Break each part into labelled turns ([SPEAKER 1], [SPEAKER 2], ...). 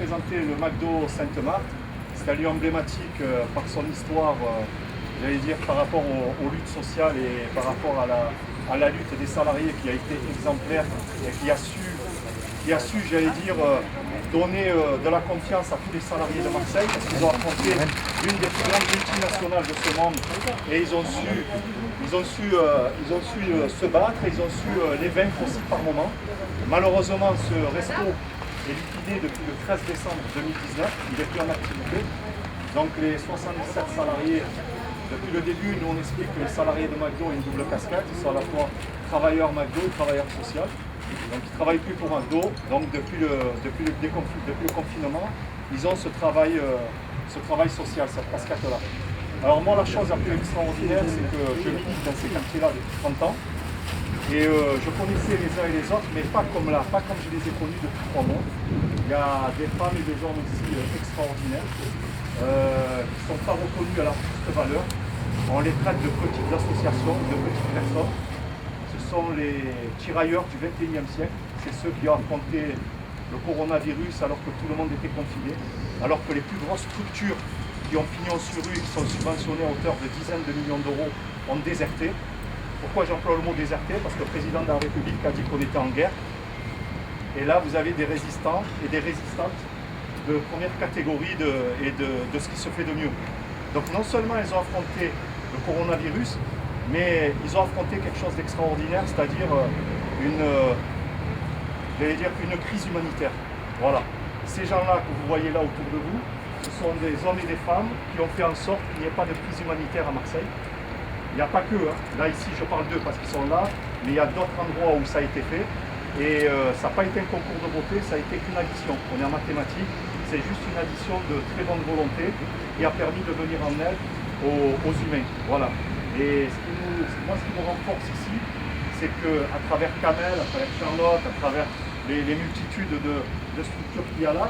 [SPEAKER 1] présenter le McDo Sainte-Marthe. C'est un lieu emblématique par son histoire, j'allais dire, par rapport aux luttes sociales et par rapport à la lutte des salariés qui a été exemplaire et qui a su, j'allais dire, donner de la confiance à tous les salariés de Marseille parce qu'ils ont affronté l'une des plus grandes multinationales de ce monde et ils ont su se battre, ils ont su les vaincre aussi par moment. Malheureusement, ce resto est liquidé depuis le 13 décembre 2019, il n'est plus en activité. Donc les 77 salariés, depuis le début, nous on explique que les salariés de McDo ont une double casquette, ils sont à la fois travailleurs McDo et travailleurs sociaux. Donc ils ne travaillent plus pour McDo, donc depuis le confinement, ils ont ce travail social, cette casquette-là. Alors moi la chose la plus extraordinaire, c'est que je milite dans ces quartiers-là depuis 30 ans. Et je connaissais les uns et les autres, mais pas comme je les ai connus depuis 3 mois. Il y a des femmes et des hommes aussi extraordinaires, qui ne sont pas reconnus à leur juste valeur. On les traite de petites associations, de petites personnes. Ce sont les tirailleurs du XXIe siècle. C'est ceux qui ont affronté le coronavirus alors que tout le monde était confiné, alors que les plus grosses structures qui ont pignon sur rue et qui sont subventionnées à hauteur de dizaines de millions d'euros ont déserté. Pourquoi j'emploie le mot déserté? Parce que le président de la République a dit qu'on était en guerre. Et là, vous avez des résistants et des résistantes de première catégorie de ce qui se fait de mieux. Donc non seulement ils ont affronté le coronavirus, mais ils ont affronté quelque chose d'extraordinaire, c'est-à-dire une crise humanitaire. Voilà. Ces gens-là que vous voyez là autour de vous, ce sont des hommes et des femmes qui ont fait en sorte qu'il n'y ait pas de crise humanitaire à Marseille. Il n'y a pas que, là ici je parle d'eux parce qu'ils sont là, mais il y a d'autres endroits où ça a été fait. Et ça n'a pas été un concours de beauté, ça a été qu'une addition. On est en mathématiques, c'est juste une addition de très bonne volonté qui a permis de venir en aide aux humains. Voilà. Et moi ce qui me renforce ici, c'est qu'à travers Kamel, à travers Charlotte, à travers les multitudes de structures qu'il y a là,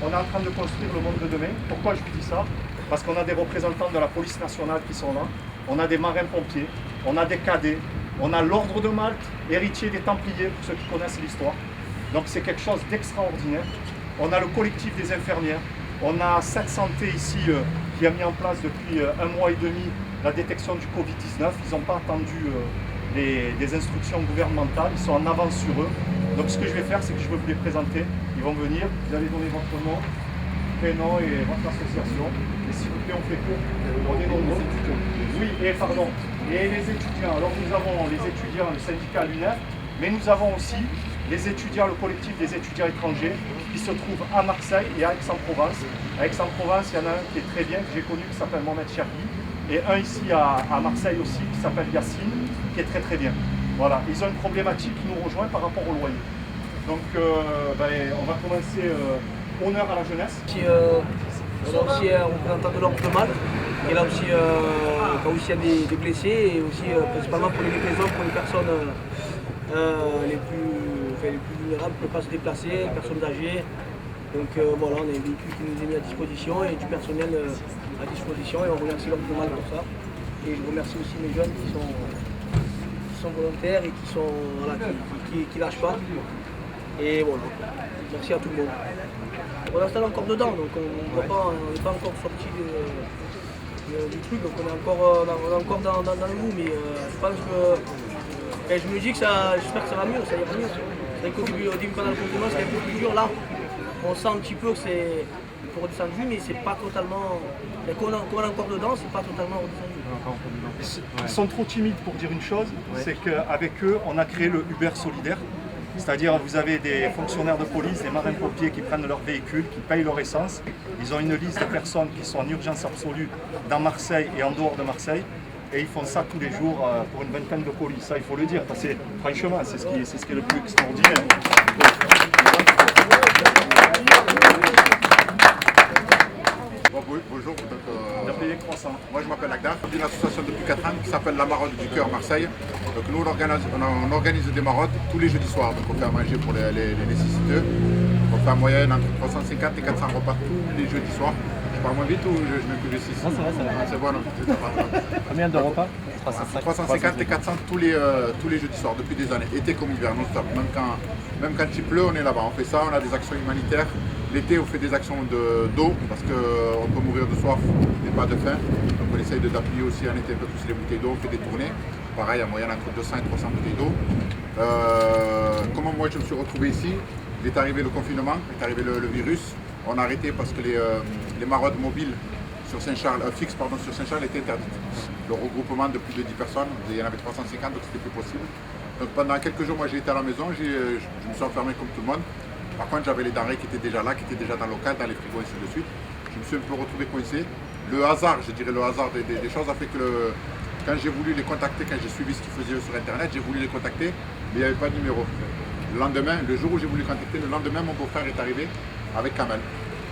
[SPEAKER 1] on est en train de construire le monde de demain. Pourquoi je vous dis ça? Parce qu'on a des représentants de la police nationale qui sont là, on a des marins-pompiers, on a des cadets, on a l'ordre de Malte, héritier des Templiers, pour ceux qui connaissent l'histoire. Donc c'est quelque chose d'extraordinaire. On a le collectif des infirmières, on a Cette Santé ici qui a mis en place depuis 1 mois et demi la détection du Covid-19. Ils n'ont pas attendu des instructions gouvernementales, ils sont en avance sur eux. Donc ce que je vais faire, c'est que je vais vous les présenter. Ils vont venir, vous allez donner votre nom, prénom et votre association. Et s'il vous plaît, on fait court. On est nombreux. Oui, et pardon. Et les étudiants. Alors nous avons les étudiants, le syndicat l'UNEF, mais nous avons aussi les étudiants, le collectif des étudiants étrangers qui se trouvent à Marseille et à Aix-en-Provence. À Aix-en-Provence, il y en a un qui est très bien, que j'ai connu, qui s'appelle Mohamed Chergui, et un ici à Marseille aussi, qui s'appelle Yacine, qui est très très bien. Voilà, ils ont une problématique qui nous rejoint par rapport au loyer. Donc on va commencer honneur à la jeunesse.
[SPEAKER 2] On a aussi un représentant de l'ordre de Malte, qui est là aussi, quand aussi il y a des blessés, et aussi principalement pour les déplaisants, pour les personnes les plus vulnérables qui ne peuvent pas se déplacer, les personnes âgées. Donc voilà, on a un véhicule qui nous est mis à disposition et du personnel à disposition, et on remercie l'ordre de Malte pour ça. Et je remercie aussi mes jeunes qui sont volontaires et qui lâchent pas. Et voilà, merci à tout le monde. On est encore dedans, donc on n'est pas encore sorti du truc, donc on est encore dans le mou, mais je pense que je me dis que j'espère que ça va mieux, ça ira mieux. C'est vrai qu'au début pendant le confinement c'était un peu plus dur, là on sent un petit peu que c'est redescendu, mais c'est pas totalement. Comme on est encore dedans, c'est pas totalement redescendu.
[SPEAKER 1] Ils sont trop timides pour dire une chose, c'est qu'avec eux on a créé le Uber solidaire. C'est-à-dire vous avez des fonctionnaires de police, des marins-pompiers qui prennent leur véhicule, qui payent leur essence. Ils ont une liste de personnes qui sont en urgence absolue dans Marseille et en dehors de Marseille. Et ils font ça tous les jours pour une vingtaine de polices. Ça, il faut le dire. Parce que, franchement, c'est ce qui est le plus extraordinaire.
[SPEAKER 3] Bonjour, moi je m'appelle Agdar, je suis d'une association depuis 4 ans qui s'appelle la Maraude du Cœur Marseille. Donc nous on organise des maraudes tous les jeudis soirs, donc on fait à manger pour les nécessiteux. On fait en moyenne entre 350 et 400 repas tous les jeudis soirs. Je parle moins vite ou je mets que les 6?
[SPEAKER 4] Non, ça va.
[SPEAKER 3] C'est bon,
[SPEAKER 4] Combien de repas?
[SPEAKER 3] 350 et 400 tous les jeudis soirs depuis des années, été comme hiver, non-stop. Même quand il pleut, on est là-bas, on fait ça, on a des actions humanitaires. L'été, on fait des actions d'eau parce qu'on peut mourir de soif et pas de faim. Donc on essaye d'appuyer aussi en été un peu plus les bouteilles d'eau, on fait des tournées. Pareil, en moyenne entre 200 et 300 bouteilles d'eau. Comment moi je me suis retrouvé ici? Il est arrivé le confinement, il est arrivé le virus. On a arrêté parce que les maraudes mobiles sur Saint-Charles, fixes sur Saint-Charles étaient interdites. Le regroupement de plus de 10 personnes, il y en avait 350, donc c'était plus possible. Donc pendant quelques jours, moi j'ai été à la maison, je me suis enfermé comme tout le monde. Par contre, j'avais les denrées qui étaient déjà là, qui étaient déjà dans le local, dans les frigos, ainsi de suite. Je me suis un peu retrouvé coincé. Le hasard, je dirais le hasard des choses a fait que quand j'ai voulu les contacter, quand j'ai suivi ce qu'ils faisaient sur Internet, j'ai voulu les contacter, mais il n'y avait pas de numéro. Le lendemain, le jour où j'ai voulu les contacter, le lendemain, mon beau-frère est arrivé avec Kamel.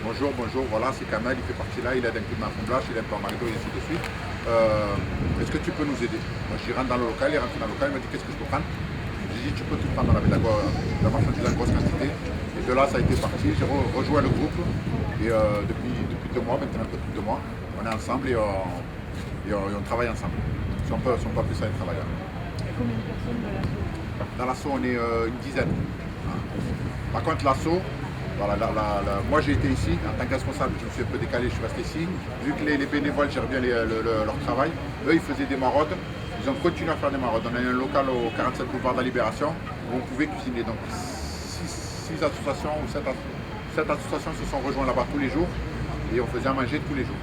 [SPEAKER 3] Bonjour, voilà, c'est Kamel, il fait partie là, il aide un peu de ma fondage, il aide un peu en McDo, et ainsi de suite. Est-ce que tu peux nous aider? Moi, je rentre dans le local, il est rentré dans le local, il m'a dit qu'est-ce que je peux prendre? J'ai dit tu peux tout prendre, on avait la marchandise en grosse quantité. Et de là, ça a été parti, j'ai rejoint le groupe. Et depuis 2 mois, maintenant un peu plus de 2 mois, on est ensemble et on travaille ensemble. Si on peut plus ça, ils travaillent.
[SPEAKER 5] Et combien de personnes dans
[SPEAKER 3] Dans
[SPEAKER 5] l'assaut?
[SPEAKER 3] l'assaut, on est une dizaine. Par contre, l'assaut, voilà, moi j'ai été ici, en tant que responsable, je me suis un peu décalé, je suis resté ici. Vu que les bénévoles gèrent bien leur travail, eux ils faisaient des maraudes, ils ont continué à faire des maraudes. On a eu un local au 47 boulevard de la Libération où on pouvait cuisiner. Donc 6 associations ou 7 associations se sont rejoints là-bas tous les jours et on faisait à manger tous les jours.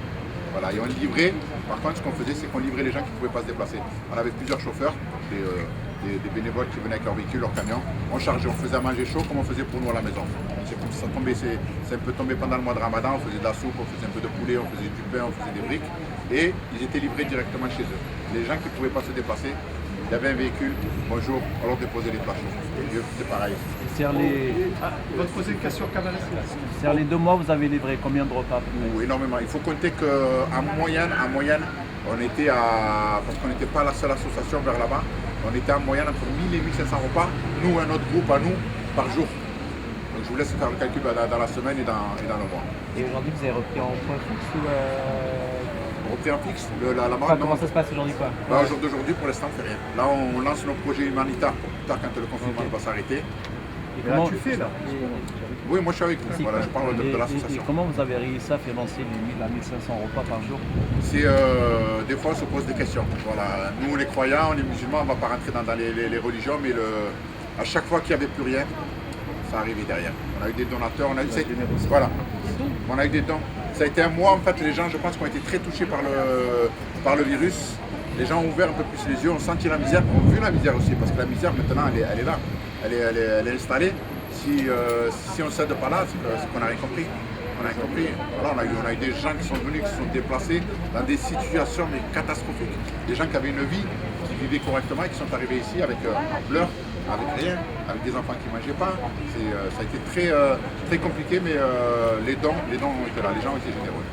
[SPEAKER 3] Voilà, et on livrait, par contre ce qu'on faisait c'est qu'on livrait les gens qui ne pouvaient pas se déplacer. On avait plusieurs chauffeurs, des bénévoles qui venaient avec leur véhicule, leur camion. On chargeait, on faisait à manger chaud comme on faisait pour nous à la maison. C'est comme ça tombait, c'est un peu tombé pendant le mois de Ramadan, on faisait de la soupe, on faisait un peu de poulet, on faisait du pain, on faisait des briques et ils étaient livrés directement chez eux. Les gens qui ne pouvaient pas se déplacer, il y avait un véhicule, bonjour, on leur déposait les plats chauds. C'est pareil.
[SPEAKER 4] Sur les...
[SPEAKER 1] On va te poser une question, Kamel.
[SPEAKER 4] Sur les 2 mois, vous avez livré combien de repas?
[SPEAKER 3] Oui, énormément. Il faut compter qu'en moyenne, on était à, parce qu'on n'était pas la seule association vers là-bas, on était en moyenne entre 1000 et 1500 repas, nous, un autre groupe à nous, par jour. Donc je vous laisse faire le calcul dans la semaine et dans le mois.
[SPEAKER 4] Et aujourd'hui, vous avez repris en point fixe ou...
[SPEAKER 3] Repris en fixe, la marque,
[SPEAKER 4] comment ça se passe aujourd'hui quoi?
[SPEAKER 3] Au jour d'aujourd'hui, pour l'instant, on ne fait rien. Là, on lance nos projets humanitaires pour plus tard quand le confinement va s'arrêter.
[SPEAKER 1] Et comment tu fais là?
[SPEAKER 3] Oui, moi je suis avec vous. Voilà, je parle de l'association.
[SPEAKER 4] Et comment vous avez réussi à financer les 1500 repas par jour?
[SPEAKER 3] C'est des fois on se pose des questions. Voilà. Nous on est croyants, on est musulmans, on ne va pas rentrer dans les religions, mais à chaque fois qu'il n'y avait plus rien, ça arrivait derrière. On a eu des donateurs, on a eu des dons. Ça a été un mois en fait, les gens je pense qui ont été très touchés par le virus. Les gens ont ouvert un peu plus les yeux, ont senti la misère, ont vu la misère aussi, parce que la misère maintenant elle est là, elle est installée. Si on ne cède pas là, c'est qu'on n'a rien compris. On a compris. Voilà, on a eu des gens qui sont venus, qui se sont déplacés dans des situations mais catastrophiques. Des gens qui avaient une vie, qui vivaient correctement et qui sont arrivés ici avec un pleur, avec rien, avec des enfants qui ne mangeaient pas. Ça a été très compliqué, mais les dons ont été là, les gens ont été généreux.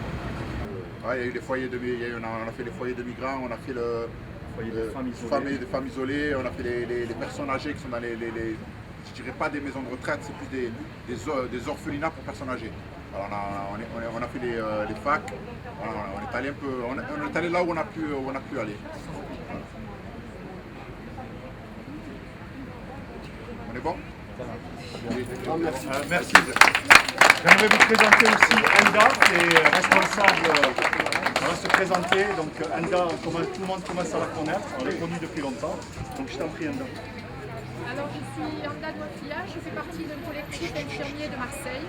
[SPEAKER 3] Ouais, il y a eu les foyers on a fait les foyers de migrants, on a fait le
[SPEAKER 1] foyer de
[SPEAKER 3] femmes isolées, on a fait les personnes âgées qui sont dans je dirais pas des maisons de retraite, c'est plus des orphelinats pour personnes âgées. Alors on a fait les facs, voilà, on est allé un peu, on est allé là où on a pu aller. Voilà. On est bon?
[SPEAKER 1] Merci. J'aimerais vous présenter aussi Enda, qui est responsable. On va se présenter. Donc Enda, tout le monde commence à la connaître. On l'a connue depuis longtemps. Donc je t'en prie Enda.
[SPEAKER 6] Alors je suis Enda Douafia, je fais partie d'un collectif infirmier de Marseille.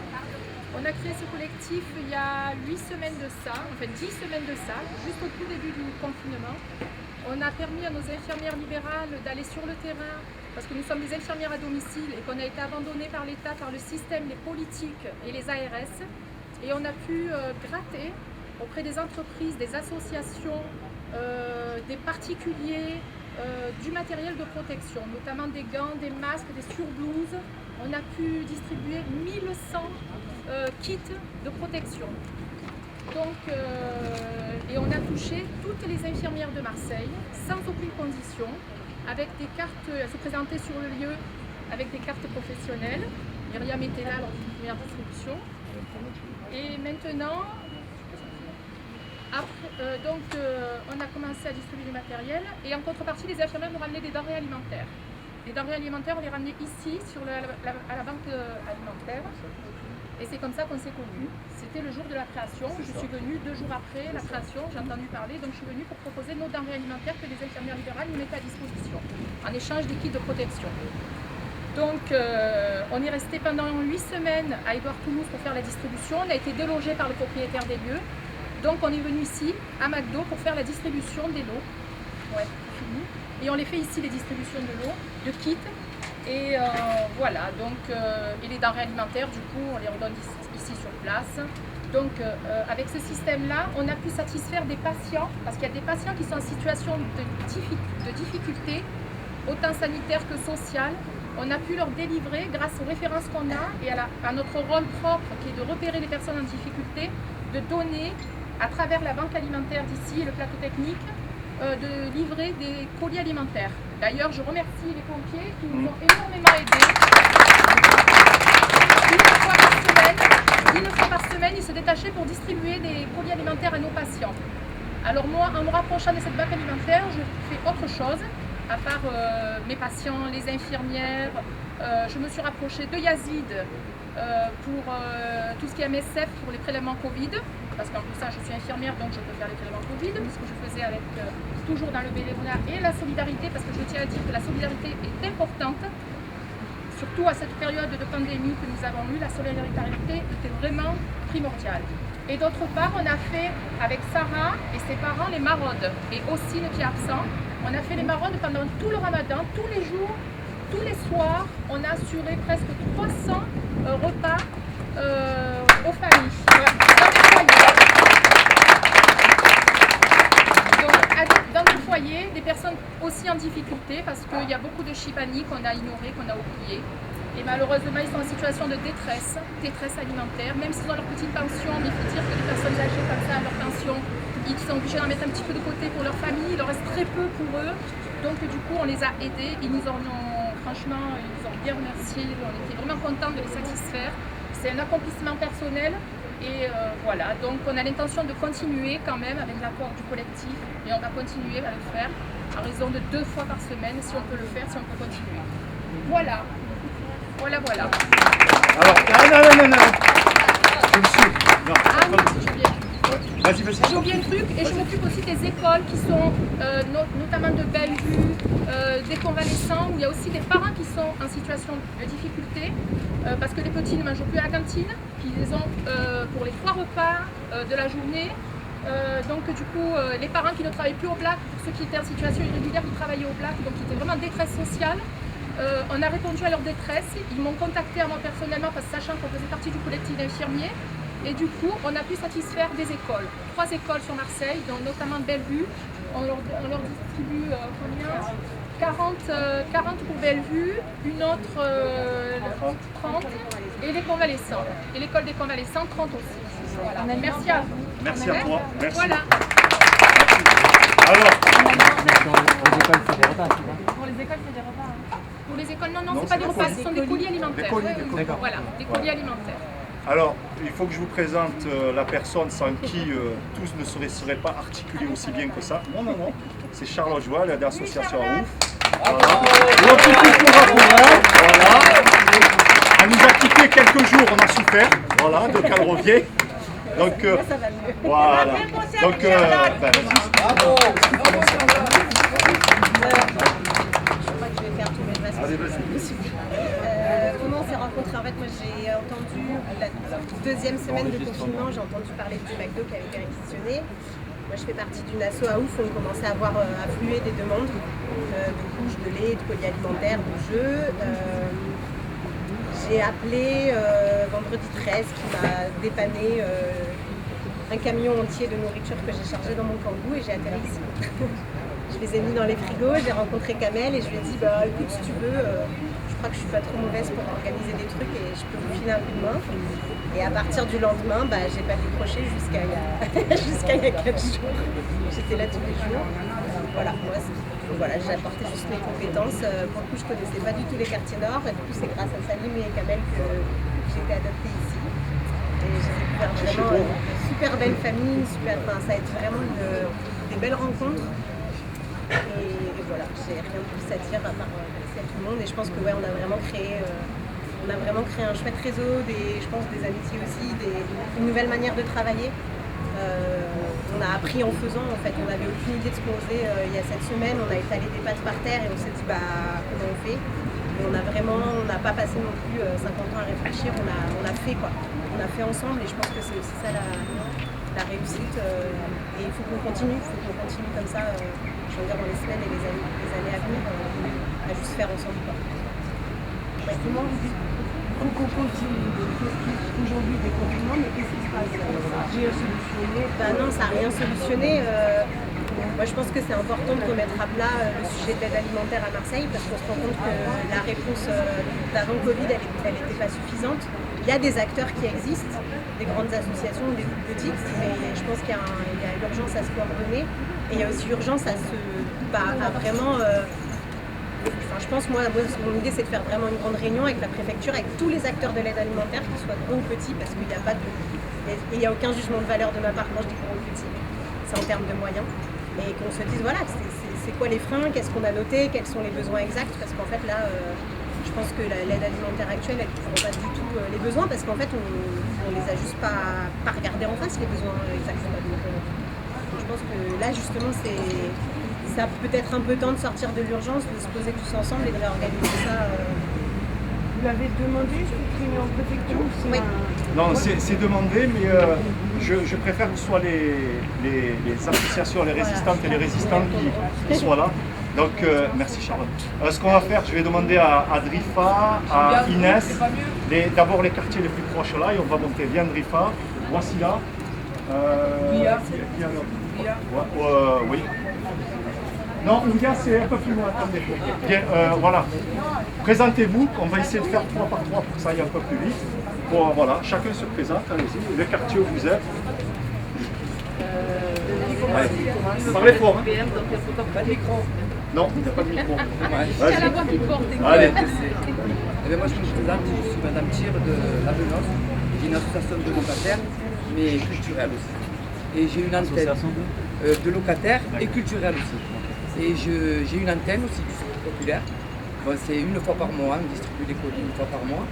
[SPEAKER 6] On a créé ce collectif il y a 8 semaines de ça, enfin 10 semaines de ça, juste au tout début du confinement. On a permis à nos infirmières libérales d'aller sur le terrain parce que nous sommes des infirmières à domicile et qu'on a été abandonnés par l'État, par le système, les politiques et les ARS. Et on a pu gratter auprès des entreprises, des associations, des particuliers, du matériel de protection, notamment des gants, des masques, des surblouses. On a pu distribuer 1100 kits de protection. Donc, et on a touché toutes les infirmières de Marseille sans aucune condition, avec des cartes, elles se présentaient sur le lieu avec des cartes professionnelles. Myriam était là lors d'une première distribution. Et maintenant, on a commencé à distribuer du matériel et en contrepartie, les infirmières nous ramenaient des denrées alimentaires. Les denrées alimentaires, on les ramenait ici, à la banque alimentaire. Et c'est comme ça qu'on s'est connus. C'était le jour de la création. Je suis venue 2 jours après la création, j'ai entendu parler, donc je suis venue pour proposer nos denrées alimentaires que les infirmières libérales nous mettaient à disposition, en échange des kits de protection. Donc on est resté pendant 8 semaines à Édouard Toulouse pour faire la distribution. On a été délogé par le propriétaire des lieux. Donc on est venu ici, à McDo, pour faire la distribution des lots. Ouais, c'est fini. Et on les fait ici, les distributions de lots, de kits. Et voilà, donc, et les denrées alimentaires, du coup, on les redonne ici sur place. Donc avec ce système-là, on a pu satisfaire des patients, parce qu'il y a des patients qui sont en situation de difficulté, autant sanitaire que sociale. On a pu leur délivrer, grâce aux références qu'on a et à notre rôle propre, qui est de repérer les personnes en difficulté, de donner, à travers la banque alimentaire d'ici et le plateau technique, de livrer des colis alimentaires. D'ailleurs, je remercie les pompiers qui nous ont énormément aidés. Une fois par semaine, ils se détachaient pour distribuer des colis alimentaires à nos patients. Alors moi, en me rapprochant de cette banque alimentaire, je fais autre chose. À part mes patients, les infirmières, je me suis rapprochée de Yazid pour tout ce qui est MSF, pour les prélèvements Covid, parce qu'en plus ça, je suis infirmière, donc je peux faire les prélèvements Covid, ce que je faisais avec toujours dans le bénévolat et la solidarité, parce que je tiens à dire que la solidarité est importante, surtout à cette période de pandémie que nous avons eue, la solidarité était vraiment primordiale. Et d'autre part, on a fait avec Sarah et ses parents les maraudes, et Ossine qui est absent. On a fait les maraudes pendant tout le ramadan, tous les jours, tous les soirs. On a assuré presque 300 repas aux familles, dans le foyer, des personnes aussi en difficulté, parce qu'il y a beaucoup de chipani qu'on a ignoré, qu'on a oublié. Et malheureusement, ils sont en situation de détresse alimentaire, même s'ils ont leur petite pension, mais il faut dire que les personnes âgées comme ça, leur pension, ils sont obligés d'en mettre un petit peu de côté pour leur famille, il leur reste très peu pour eux. Donc du coup, on les a aidés, ils nous en ont, franchement, ils nous ont bien remerciés, on était vraiment contents de les satisfaire. C'est un accomplissement personnel et voilà, donc on a l'intention de continuer quand même avec l'accord du collectif et on va continuer à le faire à raison de 2 fois par semaine, si on peut le faire, si on peut continuer. Voilà. Voilà.
[SPEAKER 1] Alors, non. Je me suis. Non.
[SPEAKER 6] Ah oui, j'ai oublié.
[SPEAKER 1] Vas-y.
[SPEAKER 6] J'ai oublié un truc et je m'occupe aussi des écoles qui sont notamment de Bellevue, des convalescents, où il y a aussi des parents qui sont en situation de difficulté parce que les petits ne mangent plus à la cantine, qu'ils ont pour les 3 repas de la journée. Donc du coup, les parents qui ne travaillent plus au black, pour ceux qui étaient en situation irrégulière, qui travaillaient au black, donc qui étaient vraiment en détresse sociale. On a répondu à leur détresse, ils m'ont contacté à moi personnellement parce que sachant qu'on faisait partie du collectif d'infirmiers et du coup on a pu satisfaire des écoles, 3 écoles sur Marseille, dont notamment Bellevue, on leur distribue combien 40 pour Bellevue, une autre 30 et les convalescents, et l'école des convalescents 30 aussi. Voilà. Merci à vous.
[SPEAKER 1] Merci à toi. Merci.
[SPEAKER 6] Voilà.
[SPEAKER 1] Alors,
[SPEAKER 5] Pour les écoles, c'est des repas.
[SPEAKER 6] Pour les écoles, non, c'est pas des repas, ce sont des colis alimentaires.
[SPEAKER 1] D'accord.
[SPEAKER 6] Voilà, des colis alimentaires.
[SPEAKER 1] Alors, il faut que je vous présente la personne sans qui tous ne seraient pas articulés aussi bien que ça. Non. C'est Charlotte Joie, elle est d'association Ouf. Voilà. Elle nous a quitté quelques jours, on a souffert. Voilà, donc elle revient. Donc, voilà. Donc,
[SPEAKER 7] Bravo. Allez, vas-y. Comment on s'est rencontrés? En fait, moi j'ai entendu la 2e semaine de confinement, j'ai entendu parler du McDo qui avait été réquisitionné. Moi je fais partie d'une asso à Ouf, on commençait à avoir afflué des demandes de couches, de lait, de colis alimentaires, de jeux. J'ai appelé vendredi 13 qui m'a dépanné un camion entier de nourriture que j'ai chargé dans mon kangou et j'ai atterri ici. Je les ai mis dans les frigos, j'ai rencontré Kamel et je lui ai dit écoute, si tu veux, je crois que je suis pas trop mauvaise pour organiser des trucs et je peux vous filer un coup de main. Et à partir du lendemain, j'ai pas décroché jusqu'à il y a 4 jours. J'étais là tous les jours. Voilà, j'ai apporté juste mes compétences. Pour le coup, je connaissais pas du tout les quartiers nord et du coup, c'est grâce à Salim et Kamel que j'ai été adoptée ici. Et j'ai découvert vraiment une super belle famille, ça a été vraiment des belles rencontres. Et voilà, j'ai rien de plus à dire à part merci à tout le monde. Et je pense que ouais, on a vraiment créé un chouette réseau, je pense des amitiés aussi, une nouvelle manière de travailler. On a appris en faisant, en fait, on n'avait aucune idée de ce qu'on faisait il y a cette semaine, on a étalé des pâtes par terre et on s'est dit comment on fait. Et on n'a pas passé non plus 50 ans à réfléchir, on a fait quoi. On a fait ensemble et je pense que c'est aussi ça la réussite. Et il faut qu'on continue comme ça, je veux dire dans les semaines et les années à venir, à juste faire ensemble quoi. Ouais.
[SPEAKER 8] Comment vous dites qu'on continue aujourd'hui des confinements, mais qu'est-ce qui se passe? Ça n'a rien solutionné?
[SPEAKER 7] Non, ça n'a rien solutionné. Moi, je pense que c'est important de remettre à plat le sujet de l'aide alimentaire à Marseille parce qu'on se rend compte que la réponse d'avant Covid, elle n'était pas suffisante. Il y a des acteurs qui existent, des grandes associations, des plus petites, mais je pense qu'il y a l'urgence à se coordonner et il y a aussi l'urgence à vraiment... je pense, moi, mon idée, c'est de faire vraiment une grande réunion avec la préfecture, avec tous les acteurs de l'aide alimentaire, qu'ils soient grands ou petits, parce qu'il n'y a pas il n'y a aucun jugement de valeur de ma part quand je dis grands ou petits. C'est en termes de moyens. Et qu'on se dise, voilà, c'est quoi les freins, qu'est-ce qu'on a noté, quels sont les besoins exacts, parce qu'en fait, là, je pense que l'aide alimentaire actuelle, elle ne couvre pas du tout les besoins, parce qu'en fait, on les a juste pas regardés en face, les besoins exactement. Donc, je pense que là, justement, ça a peut-être un peu temps de sortir de l'urgence, de se poser tous ensemble et de réorganiser ça.
[SPEAKER 8] Vous l'avez demandé, cette réunion en préfecture?
[SPEAKER 7] Oui.
[SPEAKER 1] Non, c'est demandé, mais je préfère que ce soit les associations, les résistantes et les résistants qui soient là. Donc, merci Charlotte. Ce qu'on va faire, je vais demander à Drifa, à Inès, d'abord les quartiers les plus proches là, et on va monter. Viens Drifa, voici là. Oui. Non, Ouya, c'est un peu plus loin, attendez. Bien, voilà. Présentez-vous, on va essayer de faire 3 par 3 pour que ça aille un peu plus vite. Bon, voilà, chacun se présente, allez-y. Le quartier où vous êtes. Parlez fort, hein.
[SPEAKER 2] Pas de micro.
[SPEAKER 1] Non, il n'y a pas de micro.
[SPEAKER 6] C'est la voix qui porte.
[SPEAKER 1] Allez.
[SPEAKER 4] Moi, je me présente, je suis Madame Thire de La Benosse, qui est une association de locataires, mais culturelle aussi. Et j'ai une antenne de locataires et culturelle aussi. Et j'ai une antenne aussi du Secours populaire. Bon, c'est une fois par mois, on distribue des colis une fois par mois.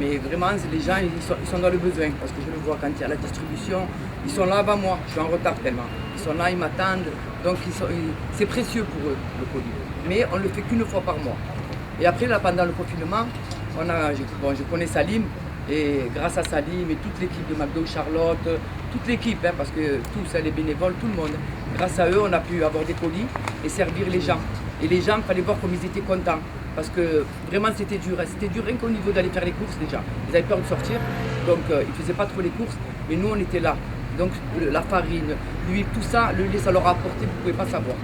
[SPEAKER 4] Mais vraiment, les gens, ils sont dans le besoin. Parce que je le vois quand il y a la distribution, ils sont là avant moi. Je suis en retard tellement. Ils sont là, ils m'attendent. Donc c'est précieux pour eux, le colis. Mais on ne le fait qu'une fois par mois. Et après, là, pendant le confinement, je connais Salim. Et grâce à Salim et toute l'équipe de McDo, Charlotte, toute l'équipe, hein, parce que tous les bénévoles, tout le monde, grâce à eux, on a pu avoir des colis et servir les gens. Et les gens, il fallait voir comme ils étaient contents. Parce que vraiment, c'était dur. C'était dur rien qu'au niveau d'aller faire les courses déjà. Ils avaient peur de sortir, donc ils ne faisaient pas trop les courses. Mais nous, on était là. Donc la farine, l'huile, tout ça, le lait, ça leur a apporté, vous ne pouvez pas savoir.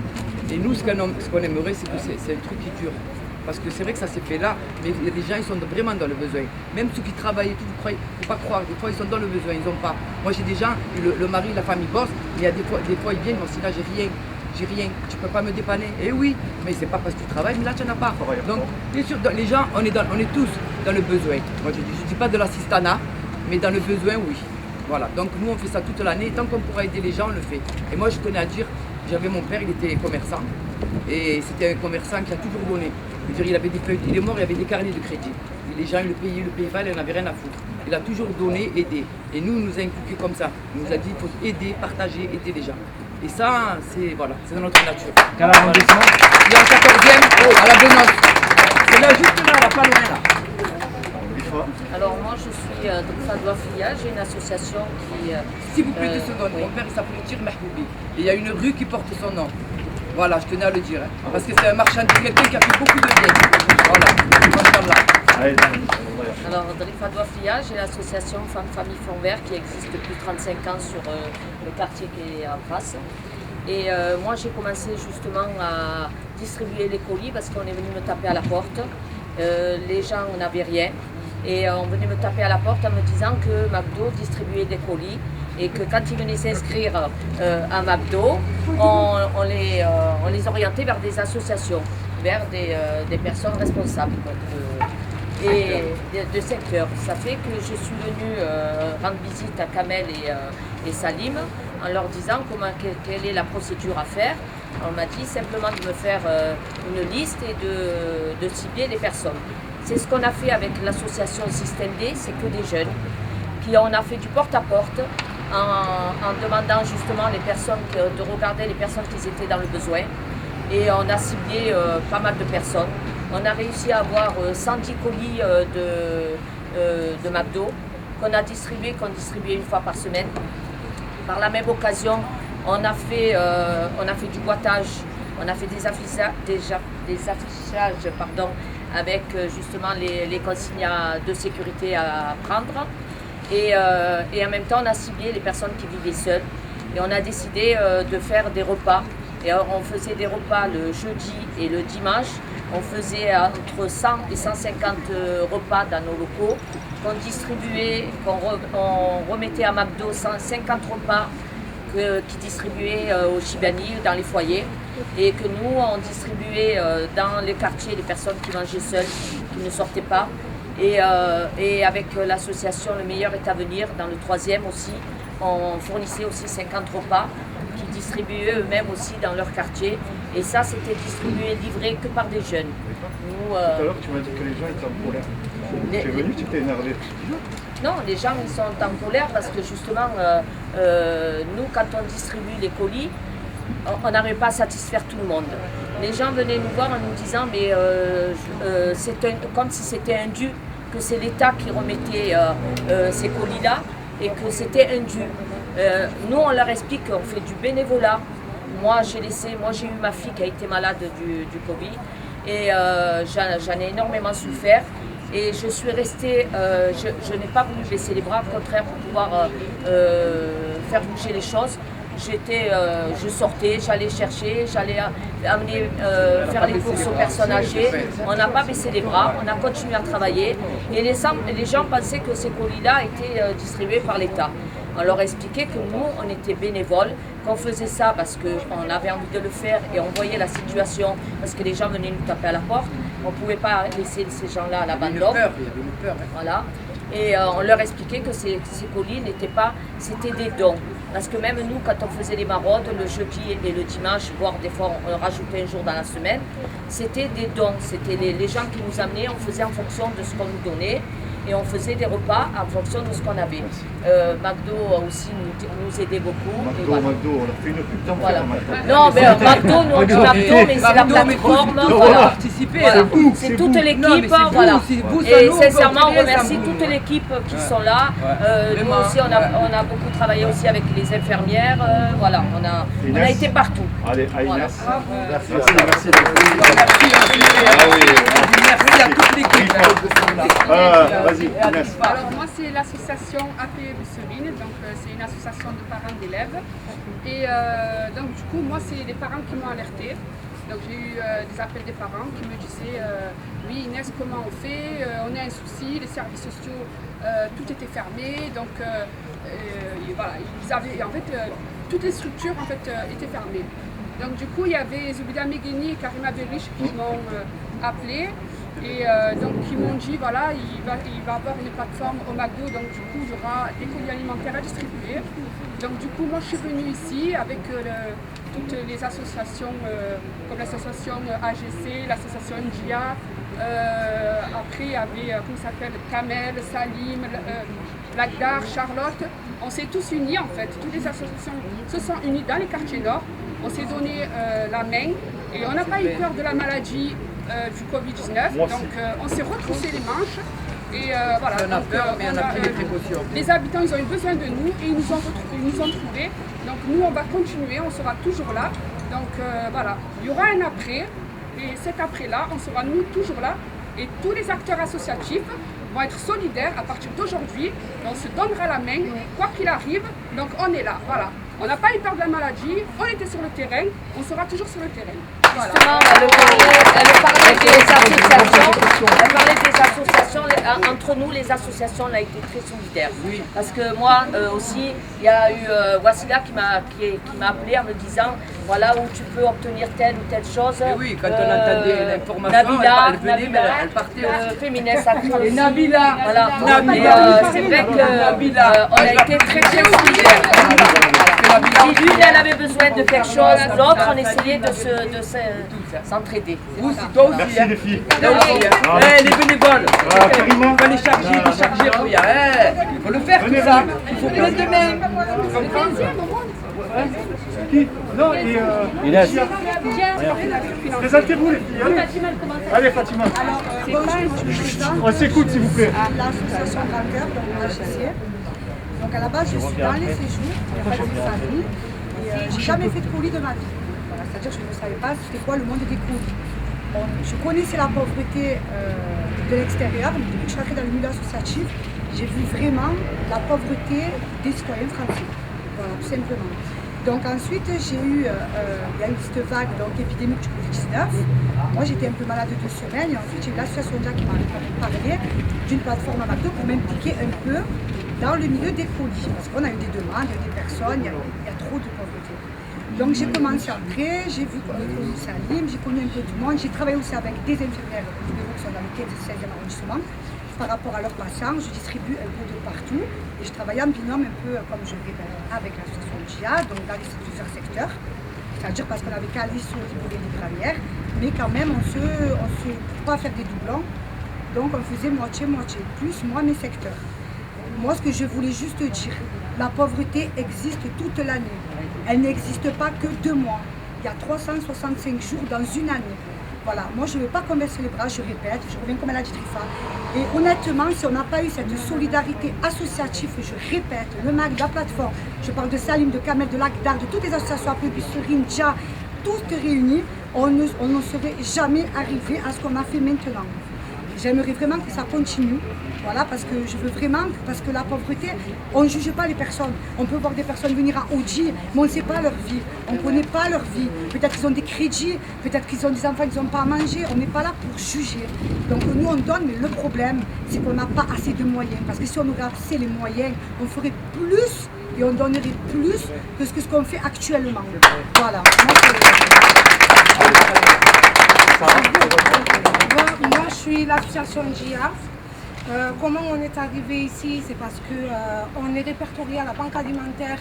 [SPEAKER 4] Et nous, ce qu'on aimerait, c'est que c'est un truc qui dure. Parce que c'est vrai que ça s'est fait là, mais il y a des gens, ils sont vraiment dans le besoin. Même ceux qui travaillent et tout, il ne faut pas croire, des fois ils sont dans le besoin, ils n'ont pas. Moi j'ai des gens, le mari, la famille bosse, mais il y a des fois ils viennent, moi si là j'ai rien, tu ne peux pas me dépanner. Eh oui, mais c'est pas parce que tu travailles, mais là tu n'en as pas. Donc bien sûr, les gens, on est tous dans le besoin. Moi je ne dis pas de l'assistanat, mais dans le besoin, oui. Voilà, donc nous on fait ça toute l'année, tant qu'on pourra aider les gens, on le fait. Et moi je tenais à dire, j'avais mon père, il était commerçant, et c'était un commerçant qui a toujours donné. Je veux dire, il avait des feuilles, il est mort, il avait des carnets de crédit. Et les gens, le payaient pas, il n'en avait rien à foutre. Il a toujours donné, aidé. Et nous, il nous a inculqué comme ça. Il nous a dit qu'il faut aider, partager, aider les gens. Et ça, c'est dans notre nature. Quel arrondissement? Il est en 14e, à la Benosse. C'est là, juste là, pas loin là.
[SPEAKER 9] Alors moi je suis Drifa Douafia, j'ai une association qui...
[SPEAKER 4] S'il vous plaît, 2 secondes. Mon père il s'appelait Tir Mahboubi. Et il y a une rue qui porte son nom. Voilà, je tenais à le dire. Hein. Parce que c'est un marchand de quelqu'un qui a fait beaucoup de bien. Voilà,
[SPEAKER 9] alors Drifa Douafia, j'ai l'association Femmes Famille Fond Vert qui existe depuis 35 ans sur le quartier qui est en face. Et moi j'ai commencé justement à distribuer les colis parce qu'on est venu me taper à la porte. Les gens n'avaient rien. Et on venait me taper à la porte en me disant que McDo distribuait des colis et que quand ils venaient s'inscrire à McDo, on les orientait vers des associations, vers des personnes responsables. Donc, et de secteur. Ça fait que je suis venue rendre visite à Kamel et Salim en leur disant quelle est la procédure à faire. On m'a dit simplement de me faire une liste et de cibler les personnes. C'est ce qu'on a fait avec l'association Système D, c'est que des jeunes. On a fait du porte-à-porte en demandant justement les personnes, de regarder les personnes qui étaient dans le besoin. Et on a ciblé pas mal de personnes. On a réussi à avoir 110 colis de McDo qu'on distribué une fois par semaine. Par la même occasion, on a fait du boitage, on a fait des affichages avec justement les consignes de sécurité à prendre. Et en même temps, on a ciblé les personnes qui vivaient seules. Et on a décidé de faire des repas. Et alors, on faisait des repas le jeudi et le dimanche. On faisait entre 100 et 150 repas dans nos locaux qu'on distribuait, on remettait à McDo 150 repas qui distribuaient aux Chibani, dans les foyers, et que nous, on distribuait dans les quartiers les personnes qui mangeaient seules, qui ne sortaient pas. Et avec l'association Le Meilleur est à venir, dans le 3e aussi, on fournissait aussi 50 repas qui distribuaient eux-mêmes aussi dans leur quartier. Et ça, c'était distribué, livré que par des jeunes. Nous,
[SPEAKER 1] tout à l'heure, tu m'as dit que les gens étaient en colère. Tu es venu, tu t'es énervé.
[SPEAKER 9] Non, les gens ils sont en colère parce que justement, nous, quand on distribue les colis, on n'arrive pas à satisfaire tout le monde. Les gens venaient nous voir en nous disant, mais c'est comme si c'était indu, que c'est l'État qui remettait ces colis-là et que c'était indu. Nous, on leur explique qu'on fait du bénévolat. Moi, j'ai eu ma fille qui a été malade du Covid et j'en ai énormément souffert. Et je suis restée, je n'ai pas voulu baisser les bras, au contraire, pour pouvoir faire bouger les choses. Je sortais, j'allais chercher, j'allais amener, faire les courses aux personnes âgées. On n'a pas baissé les bras, on a continué à travailler. Et les gens pensaient que ces colis-là étaient distribués par l'État. On leur expliquait que nous, on était bénévoles, qu'on faisait ça parce qu'on avait envie de le faire et on voyait la situation, parce que les gens venaient nous taper à la porte. On ne pouvait pas laisser ces gens-là à l'abandon. Il y avait une peur. Voilà. Et on leur expliquait que ces colis n'étaient pas, c'était des dons. Parce que même nous, quand on faisait les maraudes, le jeudi et le dimanche, voire des fois on rajoutait un jour dans la semaine, c'était des dons. C'était les gens qui nous amenaient, on faisait en fonction de ce qu'on nous donnait. Et on faisait des repas en fonction de ce qu'on avait. McDo aussi nous aidait beaucoup.
[SPEAKER 1] McDo, on a fait une pub dans
[SPEAKER 9] voilà. Non, mais McDo, nous on dit McDo, mais c'est la plateforme. Voilà. Voilà. C'est toute l'équipe. Voilà. Et sincèrement, on remercie toute l'équipe qui sont là. Nous aussi, on a beaucoup travaillé aussi avec les infirmières. Voilà, on a été partout.
[SPEAKER 1] Allez,
[SPEAKER 9] voilà.
[SPEAKER 1] Merci.
[SPEAKER 8] Merci à toute l'équipe.
[SPEAKER 1] Vas-y, Inès.
[SPEAKER 6] Alors moi c'est l'association APE Busserine, donc c'est une association de parents d'élèves. Et donc du coup moi c'est les parents qui m'ont alerté. Donc j'ai eu des appels des parents qui me disaient oui Inès comment on fait, on a un souci, les services sociaux tout était fermé, donc voilà, ils avaient en fait toutes les structures en fait étaient fermées. Donc du coup il y avait Zoubida Megheni et Karima Berich qui m'ont appelé. Et donc ils m'ont dit voilà il va avoir une plateforme au McDo, donc du coup il y aura des colis alimentaires à distribuer. Donc du coup moi je suis venue ici avec toutes les associations comme l'association AGC, l'association NGIA, après il y avait comment ça s'appelle, Kamel, Salim, Lagdar, Charlotte. On s'est tous unis en fait, toutes les associations se sont unies dans les quartiers nord. On s'est donné la main et on n'a pas eu peur de la maladie du Covid-19, donc on s'est retroussé les manches et voilà.
[SPEAKER 4] On a peur, mais on a pris des précautions.
[SPEAKER 6] Les habitants ils ont eu besoin de nous et ils nous ont trouvés, donc nous on va continuer, on sera toujours là, donc voilà, il y aura un après et cet après-là, on sera nous toujours là et tous les acteurs associatifs vont être solidaires à partir d'aujourd'hui, on se donnera la main, quoi qu'il arrive, donc on est là, voilà.
[SPEAKER 8] On n'a pas eu peur de la maladie, on était sur le terrain, on sera toujours sur le terrain. Voilà.
[SPEAKER 9] Justement, elle parlait des associations, entre nous les associations, on a été très solidaires. Oui. Parce que moi aussi, il y a eu Wassila qui m'a appelé en me disant voilà où tu peux obtenir telle ou telle chose.
[SPEAKER 4] Et oui, quand on entendait l'information, elle venait, mais elle partait aussi.
[SPEAKER 9] Féminin sacré.
[SPEAKER 4] Et Nabila,
[SPEAKER 9] voilà.
[SPEAKER 4] Nabila,
[SPEAKER 9] c'est vrai qu'on a été très très solidaires. Si l'une elle avait besoin de quelque chose, l'autre on essayait de s'entraider.
[SPEAKER 4] Vous, c'est toi aussi.
[SPEAKER 1] Merci les filles.
[SPEAKER 4] Les bénévoles,
[SPEAKER 1] Karima.
[SPEAKER 4] il faut les charger, il faut le faire tout ça. Il faut plein de mains.
[SPEAKER 1] Non, et présentez-vous les filles. Allez Fatima. On s'écoute s'il vous plaît.
[SPEAKER 10] L'association Grand Cœur, donc l'AGC. Donc à la base, je suis dans les séjours, il n'y a pas de famille, et j'ai jamais fait de colis de ma vie. Voilà, c'est-à-dire que je ne savais pas c'était quoi le monde des colis. Bon, je connaissais la pauvreté de l'extérieur, mais depuis que je suis entrée dans le milieu associatif, j'ai vu vraiment la pauvreté des citoyens français. Voilà, tout simplement. Donc ensuite, il y a eu cette vague épidémique du Covid-19. Moi, j'étais un peu malade 2 semaines, et ensuite, j'ai eu l'association Dia qui m'a parlé d'une plateforme à McDo pour m'impliquer un peu dans le milieu des colis, parce qu'on a eu des demandes, il y a des personnes, il y a trop de pauvreté. Donc j'ai commencé à entrer, j'ai vu qu'on a connu Salim, j'ai connu un peu tout le monde, j'ai travaillé aussi avec des infirmières qui sont dans le 15 et 16e arrondissement. Par rapport à leurs patients, je distribue un peu de partout et je travaille en binôme un peu comme je fais avec l'association Dia, donc dans plusieurs secteurs. C'est-à-dire parce qu'on avait Calice au niveau des librairies, mais quand même on se pas faire des doublons, donc on faisait moitié-moitié, plus moi mes secteurs. Moi, ce que je voulais juste dire, la pauvreté existe toute l'année. Elle n'existe pas que 2 mois. Il y a 365 jours dans une année. Voilà, moi je ne veux pas qu'on baisse les bras, je répète, je reviens comme elle a dit Trifa. Et honnêtement, si on n'a pas eu cette solidarité associative, je répète, le MAC, la plateforme, je parle de Salim, de Kamel, de l'Agdar, de toutes les associations après Serine, Dia, toutes réunies, on ne serait jamais arrivé à ce qu'on a fait maintenant. J'aimerais vraiment que ça continue, voilà, parce que je veux vraiment, parce que la pauvreté, on ne juge pas les personnes. On peut voir des personnes venir à Audi, mais on ne sait pas leur vie, on ne connaît pas leur vie. Peut-être qu'ils ont des crédits, peut-être qu'ils ont des enfants, ils n'ont pas à manger, on n'est pas là pour juger. Donc nous on donne, mais le problème, c'est qu'on n'a pas assez de moyens. Parce que si on aurait assez les moyens, on ferait plus et on donnerait plus que ce qu'on fait actuellement. Voilà.
[SPEAKER 8] Moi, je suis l'association Dia. Comment on est arrivé ici? C'est parce qu'on est répertorié à la banque alimentaire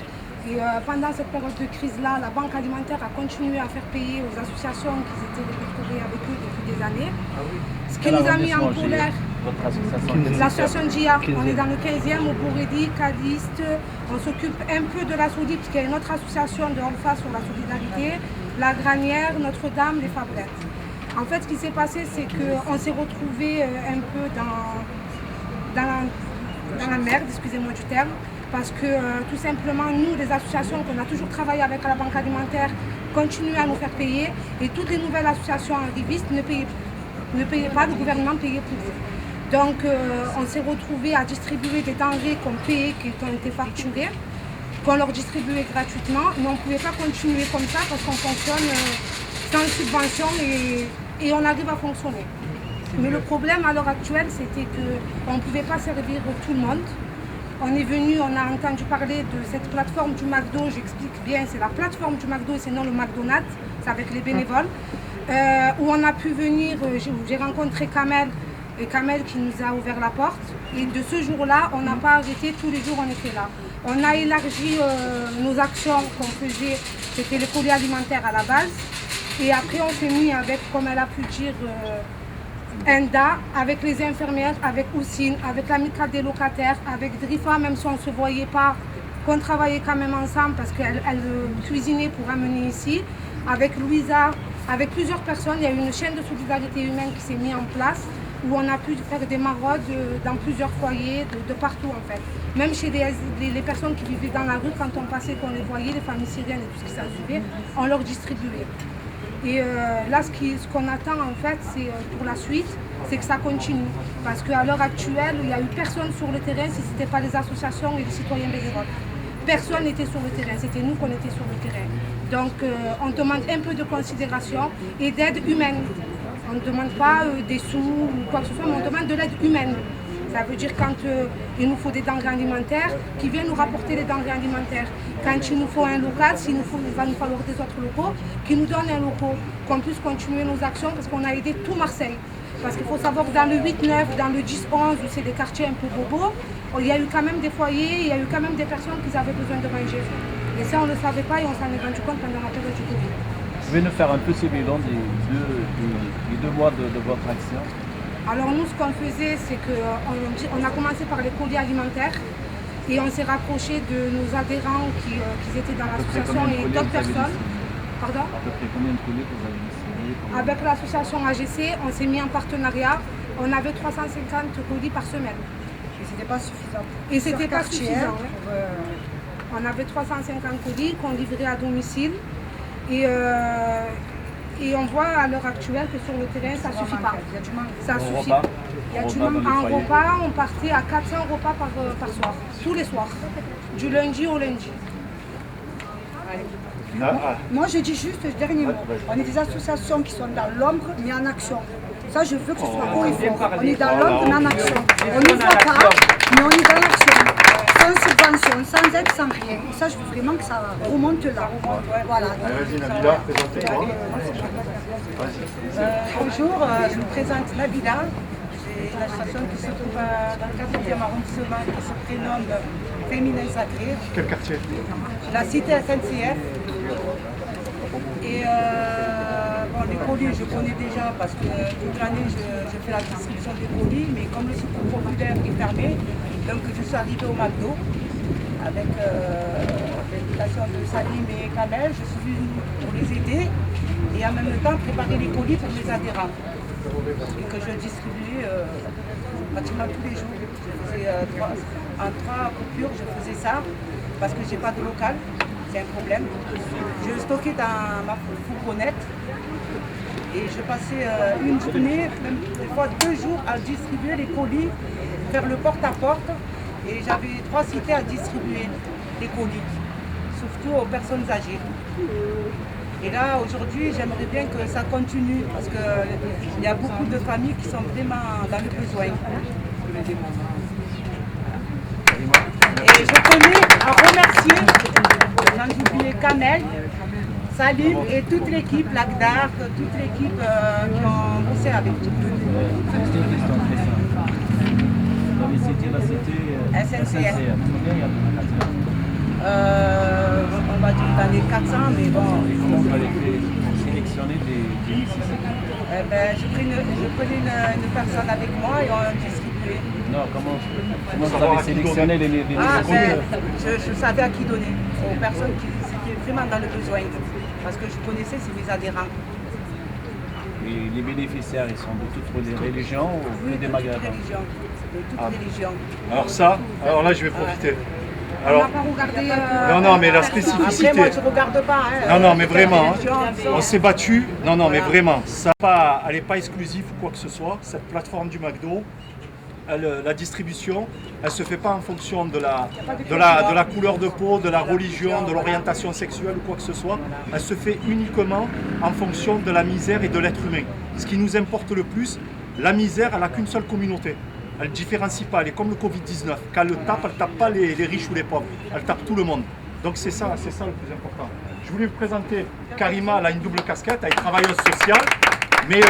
[SPEAKER 8] et pendant cette période de crise-là, la banque alimentaire a continué à faire payer aux associations qui étaient répertoriées avec eux depuis des années. Ce qui nous a mis en colère, l'association Dia, on est dans le 15e, au Bourredi, Cadiste, on s'occupe un peu de la Soudite, qui est une autre association de Alpha sur la solidarité, la Granière, Notre-Dame, les Fabrettes. En fait, ce qui s'est passé, c'est qu'on s'est retrouvés un peu dans la merde, excusez-moi du terme, parce que tout simplement, nous, les associations qu'on a toujours travaillé avec à la banque alimentaire, continuent à nous faire payer, et toutes les nouvelles associations arrivistes ne payaient pas, le gouvernement payait pour eux. Donc, on s'est retrouvés à distribuer des denrées qu'on payait, qui ont été facturées, qu'on leur distribuait gratuitement, mais on ne pouvait pas continuer comme ça parce qu'on fonctionne sans subvention et on arrive à fonctionner. Mais le problème à l'heure actuelle, c'était qu'on ne pouvait pas servir tout le monde. On est venu, on a entendu parler de cette plateforme du McDo, j'explique bien, c'est la plateforme du McDo et c'est non le McDonald's, c'est avec les bénévoles, où on a pu venir, j'ai rencontré Kamel, et Kamel qui nous a ouvert la porte. Et de ce jour-là, on n'a pas arrêté, tous les jours on était là. On a élargi nos actions qu'on faisait, c'était les colis alimentaires à la base. Et après on s'est mis avec, comme elle a pu dire, Enda, avec les infirmières, avec Oussine, avec l'amicale des locataires, avec Drifa, même si on ne se voyait pas, qu'on travaillait quand même ensemble parce qu'elle cuisinait pour amener ici, avec Louisa, avec plusieurs personnes. Il y a eu une chaîne de solidarité humaine qui s'est mise en place, où on a pu faire des maraudes dans plusieurs foyers, de partout en fait. Même chez les personnes qui vivaient dans la rue, quand on passait, qu'on les voyait, les familles syriennes et tout ce qui s'en suivait, on leur distribuait. Et là, ce qu'on attend en fait, c'est pour la suite, c'est que ça continue. Parce qu'à l'heure actuelle, il n'y a eu personne sur le terrain si ce n'était pas les associations et les citoyens bénévoles. personne n'était sur le terrain, c'était nous qu'on était sur le terrain. Donc on demande un peu de considération et d'aide humaine. On ne demande pas des sous ou quoi que ce soit, mais on demande de l'aide humaine. Ça veut dire quand il nous faut des denrées alimentaires, qui viennent nous rapporter les denrées alimentaires. Quand il nous faut un local, il va nous falloir des autres locaux, qui nous donnent un local, qu'on puisse continuer nos actions parce qu'on a aidé tout Marseille. Parce qu'il faut savoir que dans le 8-9, dans le 10-11, où c'est des quartiers un peu bobos, il y a eu quand même des foyers, il y a eu quand même des personnes qui avaient besoin de manger. Et ça, on ne le savait pas et on s'en est rendu compte pendant la période du Covid.
[SPEAKER 11] Vous pouvez nous faire un peu ce bilan des 2 mois de votre action?
[SPEAKER 8] Alors nous, ce qu'on faisait, c'est qu'on a commencé par les colis alimentaires et on s'est rapproché de nos adhérents qui étaient dans l'association et d'autres personnes. Pardon?
[SPEAKER 11] À peu près combien de colis vous avez distribué?
[SPEAKER 8] Avec l'association AGC, on s'est mis en partenariat. On avait 350 colis par semaine.
[SPEAKER 10] Et c'était pas suffisant.
[SPEAKER 8] Et c'était pas suffisant. On avait 350 colis qu'on livrait à domicile. Et on voit à l'heure actuelle que sur le terrain, ça ne suffit pas.
[SPEAKER 10] Il y a du manque.
[SPEAKER 8] Ça suffit. Il y a du manque. En repas, on partait à 400 repas par soir, tous les soirs, du lundi au lundi.
[SPEAKER 10] Moi, je dis juste le dernier mot. On est des associations qui sont dans l'ombre, mais en action. Ça, je veux que ce soit haut et fort. On est dans l'ombre, mais en action. On ne voit pas, mais on est dans l'action. Sans subvention, sans aide, sans rien. Et ça, je veux vraiment que ça remonte là. Voilà.
[SPEAKER 1] Vas-y, Nabila, présentez-toi.
[SPEAKER 12] Bonjour, je me présente Nabila. J'ai une association qui se trouve dans le 4e arrondissement qui se prénomme Féminin Sacré.
[SPEAKER 1] Quel quartier?
[SPEAKER 12] La cité SNCF. Et bon, les colis, je connais déjà parce que toute l'année, je fais la distribution des colis, mais comme le secours populaire est fermé, donc je suis arrivée au McDo avec l'invitation de Salim et Kamel. Je suis venue pour les aider et en même temps préparer les colis pour mes adhérents. Et que je distribuais pratiquement tous les jours. Je faisais en 3 coupures, je faisais ça parce que je n'ai pas de local. C'est un problème. Je stockais dans ma fourgonnette et je passais une journée, même des fois 2 jours à distribuer les colis, faire le porte-à-porte et j'avais 3 cités à distribuer les colis, surtout aux personnes âgées. Et là aujourd'hui j'aimerais bien que ça continue parce qu'il y a beaucoup de familles qui sont vraiment dans le besoin. Et je tenais à remercier, j'en oublié Kamel, Salim et toute l'équipe, l'Agdar, toute l'équipe qui ont bossé avec nous.
[SPEAKER 11] Juste une question très simple. Vous avez cité la cité SNCF. Combien il y a de locataires?
[SPEAKER 12] On va dire dans les 400, mais bon.
[SPEAKER 11] Comment vous avez fait pour sélectionner des nécessités?
[SPEAKER 12] Je prenais une personne avec moi et on distribuait.
[SPEAKER 11] Non, comment vous avez sélectionné les nécessités?
[SPEAKER 12] Je savais à qui donner, aux personnes qui étaient vraiment dans le besoin, parce que je connaissais, c'est mes adhérents.
[SPEAKER 11] Et les bénéficiaires, ils sont de toutes les religions ou des magasins?
[SPEAKER 12] De toutes religions.
[SPEAKER 1] Alors là, je vais profiter.
[SPEAKER 8] Alors, on n'a pas regardé.
[SPEAKER 1] Non, mais la spécificité.
[SPEAKER 12] Après, moi, je ne regarde pas.
[SPEAKER 1] Non, mais vraiment, on s'est battu. Non, mais vraiment, elle n'est pas exclusive ou quoi que ce soit. Cette plateforme du McDo, la distribution, elle ne se fait pas en fonction de la couleur de peau, de la religion, de l'orientation sexuelle ou quoi que ce soit. Elle se fait uniquement en fonction de la misère et de l'être humain. Ce qui nous importe le plus, la misère, elle n'a qu'une seule communauté. Elle ne différencie pas, elle est comme le Covid-19. Quand elle tape, elle ne tape pas les riches ou les pauvres, elle tape tout le monde. Donc c'est ça le plus important. Je voulais vous présenter Karima, elle a une double casquette, elle est travailleuse sociale, mais elle...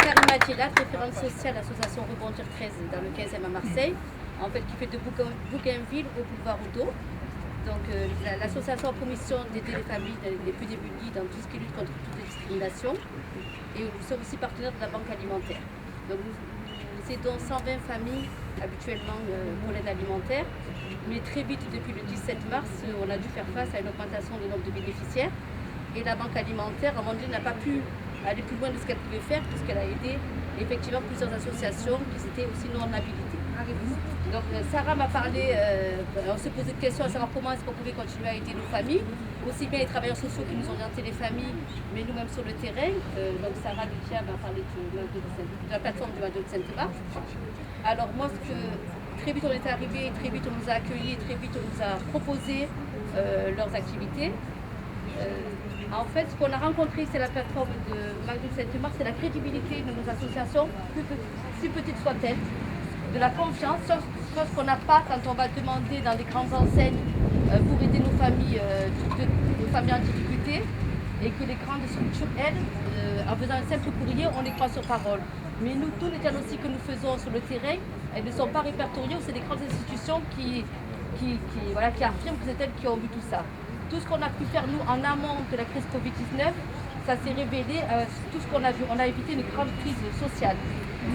[SPEAKER 13] Karima Djelat, référente sociale à l'association Rebondir 13 dans le 15e à Marseille, en fait qui fait de Bougainville au boulevard Odo. Donc l'association a pour mission d'aider les familles les plus démunies dans tout ce qui lutte contre toute les discriminations. Et nous sommes aussi partenaires de la Banque alimentaire. Donc nous aidons 120 familles habituellement pour l'aide alimentaire. Mais très vite, depuis le 17 mars, on a dû faire face à une augmentation du nombre de bénéficiaires. Et la Banque alimentaire, à un moment donné, n'a pas pu aller plus loin de ce qu'elle pouvait faire puisqu'elle a aidé effectivement plusieurs associations qui étaient aussi non habilitées. Donc Sarah m'a parlé, on se posait des questions à savoir comment est-ce qu'on pouvait continuer à aider nos familles, aussi bien les travailleurs sociaux qui nous ont orienté les familles, mais nous-mêmes sur le terrain. Donc Sarah Lucia m'a parlé de la plateforme du McDo de Sainte-Marthe. Alors moi, ce que très vite on est arrivé, très vite on nous a accueillis, très vite on nous a proposé leurs activités. En fait, ce qu'on a rencontré, c'est la plateforme de McDo Sainte-Marthe, c'est la crédibilité de nos associations, si petites soient-elles, de la confiance, chose qu'on n'a pas quand on va demander dans les grandes enseignes pour aider nos familles en difficulté, et que les grandes structures aident, en faisant un simple courrier, on les croit sur parole. Mais nous, tous les diagnostics que nous faisons sur le terrain, elles ne sont pas répertoriées, c'est des grandes institutions qui affirment que c'est elles qui ont vu tout ça. Tout ce qu'on a pu faire, nous, en amont de la crise Covid-19, ça s'est révélé, tout ce qu'on a vu. On a évité une grande crise sociale.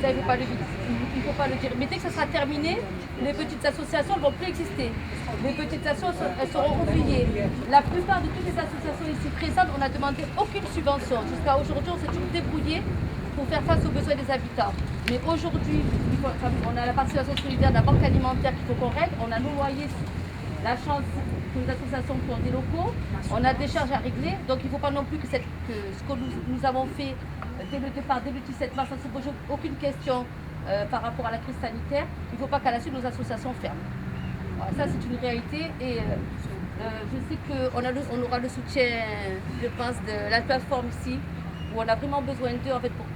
[SPEAKER 13] Ça, il ne faut pas le dire. Mais dès que ça sera terminé, les petites associations ne vont plus exister. Les petites associations, elles seront oubliées. La plupart de toutes les associations ici présentes, on n'a demandé aucune subvention. Jusqu'à aujourd'hui, on s'est toujours débrouillé pour faire face aux besoins des habitants. Mais aujourd'hui, on a la participation solidaire de la banque alimentaire qu'il faut qu'on règle. On a nos loyers, la chance que les associations qui ont des locaux. On a des charges à régler. Donc il ne faut pas non plus que ce que nous avons fait dès le départ, dès le 17 mars, ça ne se pose aucune question par rapport à la crise sanitaire. Il ne faut pas qu'à la suite, nos associations ferment. Voilà, ça, c'est une réalité. Et je sais qu'on aura le soutien, je pense, de la plateforme ici, où on a vraiment besoin d'eux en fait, pour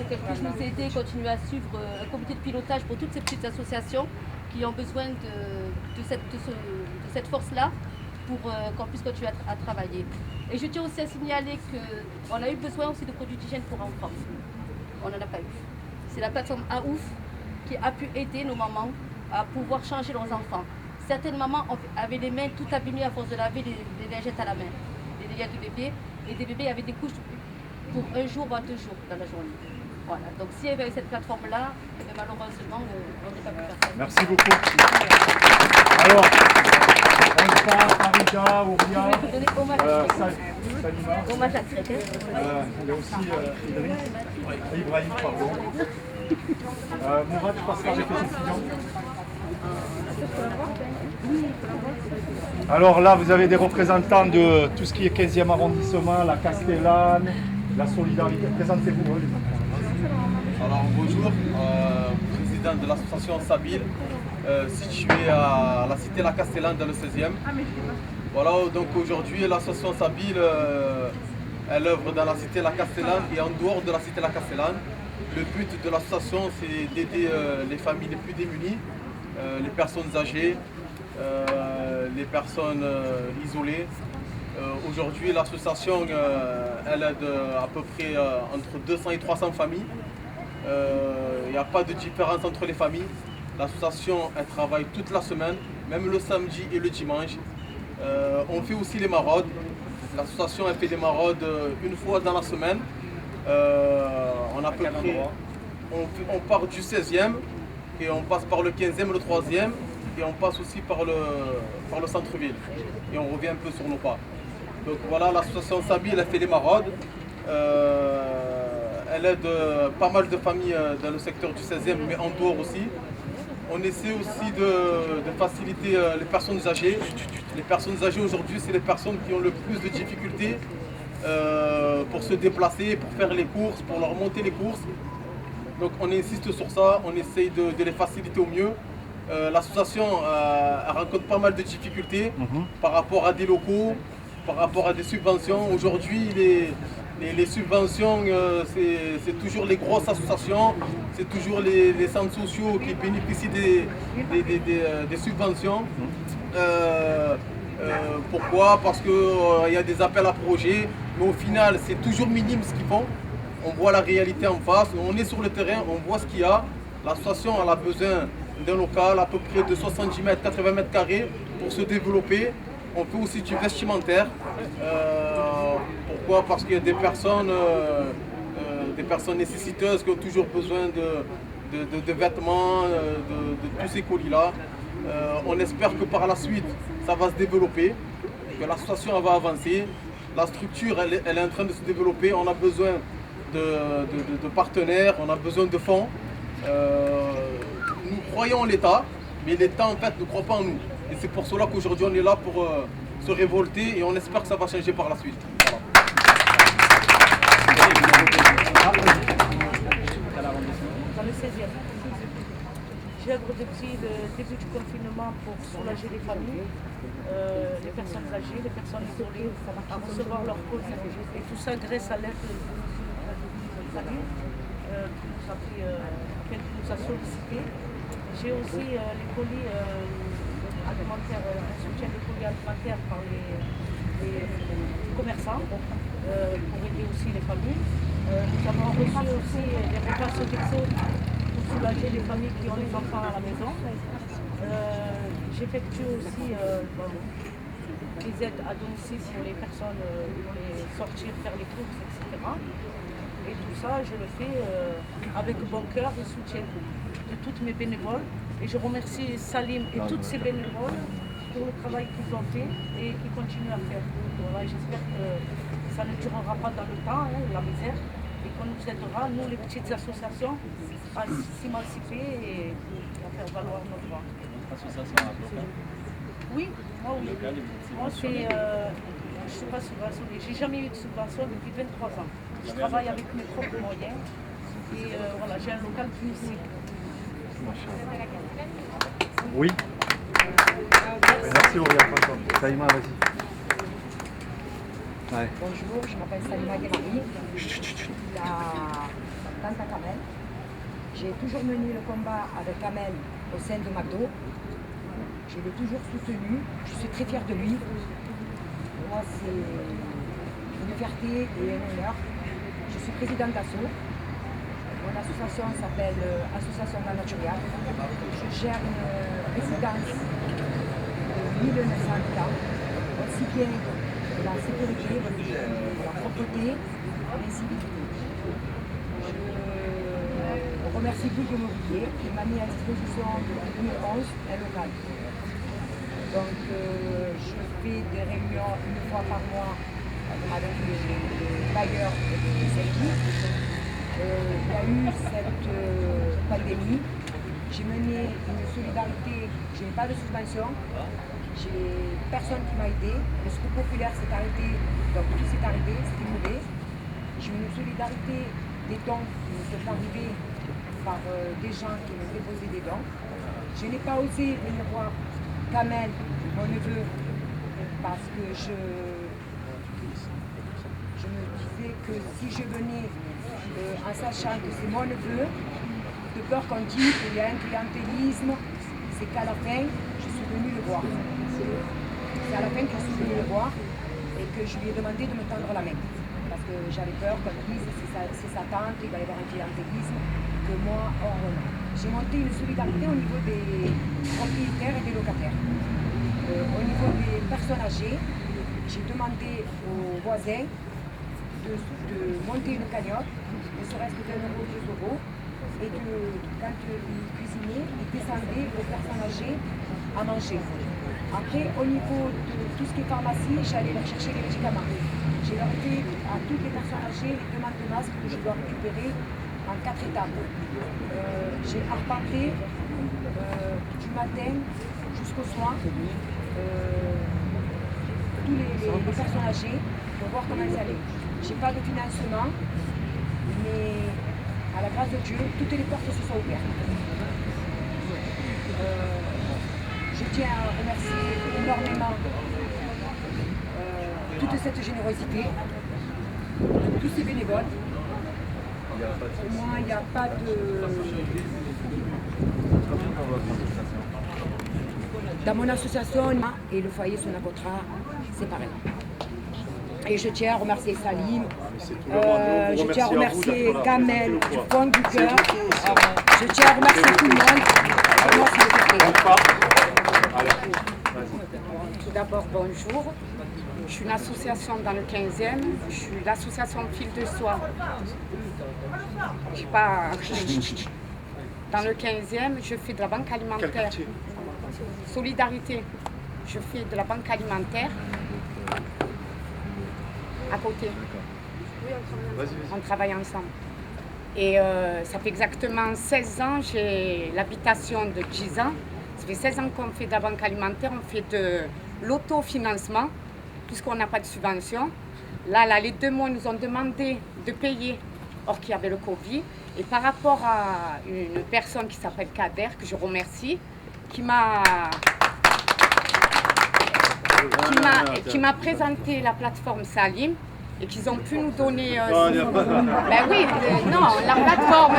[SPEAKER 13] qu'elles puissent nous aider, continuer à suivre un comité de pilotage pour toutes ces petites associations qui ont besoin de cette force-là pour qu'on puisse continuer à travailler. Et je tiens aussi à signaler qu'on a eu besoin aussi de produits d'hygiène pour enfants. On n'en a pas eu. C'est la plateforme AOUF qui a pu aider nos mamans à pouvoir changer leurs enfants. Certaines mamans avaient les mains tout abîmées à force de laver les lingettes à la main, les lingettes de bébé, et des bébés avaient des couches pour 1 jour ou 2 jours dans la journée. Voilà, donc s'il y avait cette plateforme-là, malheureusement, on n'est pas pu faire ça.
[SPEAKER 1] Merci beaucoup. Alors, Farida, Ouria, Salima, il y a aussi Ibrahim, pardon. Mourad, je passe avec les étudiants. Alors là, vous avez des représentants de tout ce qui est 15e arrondissement, la Castellane, la Solidarité. Présentez-vous.
[SPEAKER 14] Alors bonjour, président de l'association Sabile, située à la cité La Castellane dans le 16e. Voilà, donc aujourd'hui l'association Sabile, elle œuvre dans la cité La Castellane et en dehors de la cité La Castellane. Le but de l'association, c'est d'aider les familles les plus démunies, les personnes âgées, les personnes isolées. Aujourd'hui, l'association, elle aide à peu près entre 200 et 300 familles. Il n'y a pas de différence entre les familles. L'association, elle travaille toute la semaine, même le samedi et le dimanche. On fait aussi les maraudes. L'association, elle fait des maraudes une fois dans la semaine. On, à peu près, on part du 16e et on passe par le 15e, le 3e et on passe aussi par le centre-ville. Et on revient un peu sur nos pas. Donc voilà, l'association Sabile, elle fait les maraudes. Elle aide pas mal de familles dans le secteur du 16e, mais en dehors aussi. On essaie aussi de faciliter les personnes âgées. Les personnes âgées aujourd'hui, c'est les personnes qui ont le plus de difficultés pour se déplacer, pour faire les courses, pour leur monter les courses. Donc on insiste sur ça, on essaye de les faciliter au mieux. L'association rencontre pas mal de difficultés par rapport à des locaux, par rapport à des subventions. Aujourd'hui, les subventions, c'est toujours les grosses associations, c'est toujours les centres sociaux qui bénéficient des subventions. Pourquoi? Parce qu'il y a des appels à projets, mais au final, c'est toujours minime ce qu'ils font. On voit la réalité en face, on est sur le terrain, on voit ce qu'il y a. L'association a besoin d'un local à peu près de 70 mètres, 80 mètres carrés pour se développer. On fait aussi du vestimentaire. Pourquoi? Parce qu'il y a des personnes nécessiteuses qui ont toujours besoin de vêtements, de tous ces colis-là. On espère que par la suite, ça va se développer, que l'association va avancer. La structure, elle est en train de se développer. On a besoin de partenaires, on a besoin de fonds. Nous croyons en l'État, mais l'État en fait ne croit pas en nous. Et c'est pour cela qu'aujourd'hui on est là pour se révolter et on espère que ça va changer par la suite. Voilà.
[SPEAKER 12] Dans le 16e. J'œuvre depuis le début du confinement pour soulager les familles, les personnes âgées, les personnes isolées, à recevoir leur colis. Et tout ça grâce à l'aide de Salim, qui nous a sollicité. J'ai aussi les colis alimentaires, un soutien des colis alimentaires par les commerçants pour aider aussi les familles. Nous avons reçu aussi des repas Sodexo pour soulager les familles qui ont les enfants à la maison. J'effectue aussi des aides à domicile pour les personnes, pour les sortir, faire les courses, etc. Et tout ça, je le fais avec bon cœur et soutien de toutes mes bénévoles. Et je remercie Salim et toutes ces bénévoles pour le travail qu'ils ont fait et qu'ils continuent à faire. Voilà, j'espère que ça ne durera pas dans le temps, la misère, et qu'on nous aidera, nous les petites associations, à s'émanciper et à faire valoir nos droits.
[SPEAKER 11] Association à Bloca?
[SPEAKER 12] Oui, moi oui. Moi je ne suis pas subventionnée. J'ai jamais eu de subvention depuis 23 ans. Je travaille avec mes propres moyens et voilà, j'ai un local ici.
[SPEAKER 1] Oui. Merci Auréa, François. Saïma, vas-y. Ouais.
[SPEAKER 15] Bonjour, je m'appelle Salima Guémari, la tante à Kamel. J'ai toujours mené le combat avec Kamel au sein de McDo. Je l'ai toujours soutenu, je suis très fière de lui. Pour moi, c'est une fierté et un honneur. Je suis présidente d'ASSO. Mon association s'appelle Association de la Naturia. Je gère une résidence de 1900 habitants, aussi bien de la sécurité, de la propreté et l'incivilité. Je remercie Guy Mobilier qui m'a mis à disposition depuis 2011 un local. Donc je fais des réunions une fois par mois avec les bailleurs et les services. Il y a eu cette pandémie. J'ai mené une solidarité, je n'ai pas de subvention, j'ai personne qui m'a aidé. Le secours populaire s'est arrêté, donc tout s'est arrêté, c'était mauvais. J'ai eu une solidarité des dons qui me sont arrivés par des gens qui m'ont déposé des dons. Je n'ai pas osé venir voir Kamel, mon neveu, parce que je me disais que si je venais en sachant que c'est mon neveu, de peur qu'on dise qu'il y a un clientélisme, c'est qu'à la fin, je suis venue le voir. C'est à la fin que je suis venue le voir et que je lui ai demandé de me tendre la main. Parce que j'avais peur qu'on dise c'est sa tante, il va y avoir un clientélisme, que moi, hors non. J'ai monté une solidarité au niveau des propriétaires et des locataires. Au niveau des personnes âgées, j'ai demandé aux voisins de monter une cagnotte, ne serait-ce que d'1 euro, 2 euros, et quand ils cuisinaient, ils descendaient aux personnes âgées à manger. Après, au niveau de tout ce qui est pharmacie, j'allais leur chercher les médicaments. J'ai leur fait à toutes les personnes âgées les demandes de masques que je dois récupérer en 4 étapes. J'ai arpenté du matin jusqu'au soir tous les personnes âgées pour voir comment elles allaient. Je n'ai pas de financement, mais à la grâce de Dieu, toutes les portes se sont ouvertes. Je tiens à remercier énormément toute cette générosité, tous ces bénévoles. Pour moi, il n'y a pas de... Dans mon association, et le foyer Sonacotra, c'est pareil. Et je tiens à remercier Salim, je tiens à remercier Kamel du fond du cœur, je tiens à remercier tout le monde. Et moi,
[SPEAKER 16] tout d'abord, bonjour. Je suis une association dans le 15e, je suis l'association Fil de Soie. Je sais pas. Dans le 15e, je fais de la banque alimentaire. Solidarité, je fais de la banque alimentaire. À côté. On travaille ensemble. Et ça fait exactement 16 ans, j'ai l'habitation de 10 ans. Ça fait 16 ans qu'on fait de la banque alimentaire, on fait de l'autofinancement, puisqu'on n'a pas de subvention. Là, les 2 mois, ils nous ont demandé de payer or qu'il y avait le Covid. Et par rapport à une personne qui s'appelle Kader, que je remercie, qui m'a présenté la plateforme Salim, et qu'ils ont pu nous donner... ben oui, non, la plateforme...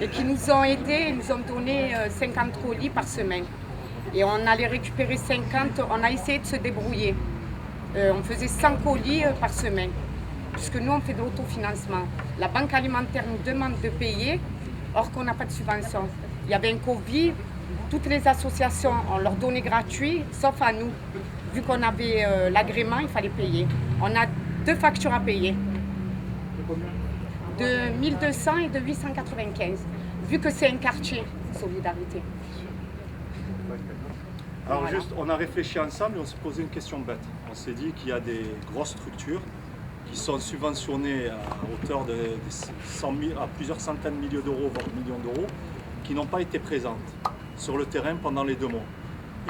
[SPEAKER 16] et qui nous ont aidés, ils nous ont donné 50 colis par semaine. Et on allait récupérer 50, on a essayé de se débrouiller. On faisait 100 colis par semaine, puisque nous on fait de l'autofinancement. La banque alimentaire nous demande de payer, or qu'on n'a pas de subvention. Il y avait un Covid, toutes les associations, on leur donnait gratuit, sauf à nous. Vu qu'on avait l'agrément, il fallait payer. On a 2 factures à payer. De 1200 et de 895, vu que c'est un quartier, Solidarité.
[SPEAKER 1] Alors voilà. Juste, on a réfléchi ensemble et on s'est posé une question bête. On s'est dit qu'il y a des grosses structures qui sont subventionnées à hauteur de 100 000, à plusieurs centaines de milliers d'euros, voire millions d'euros, qui n'ont pas été présentes sur le terrain pendant les 2 mois.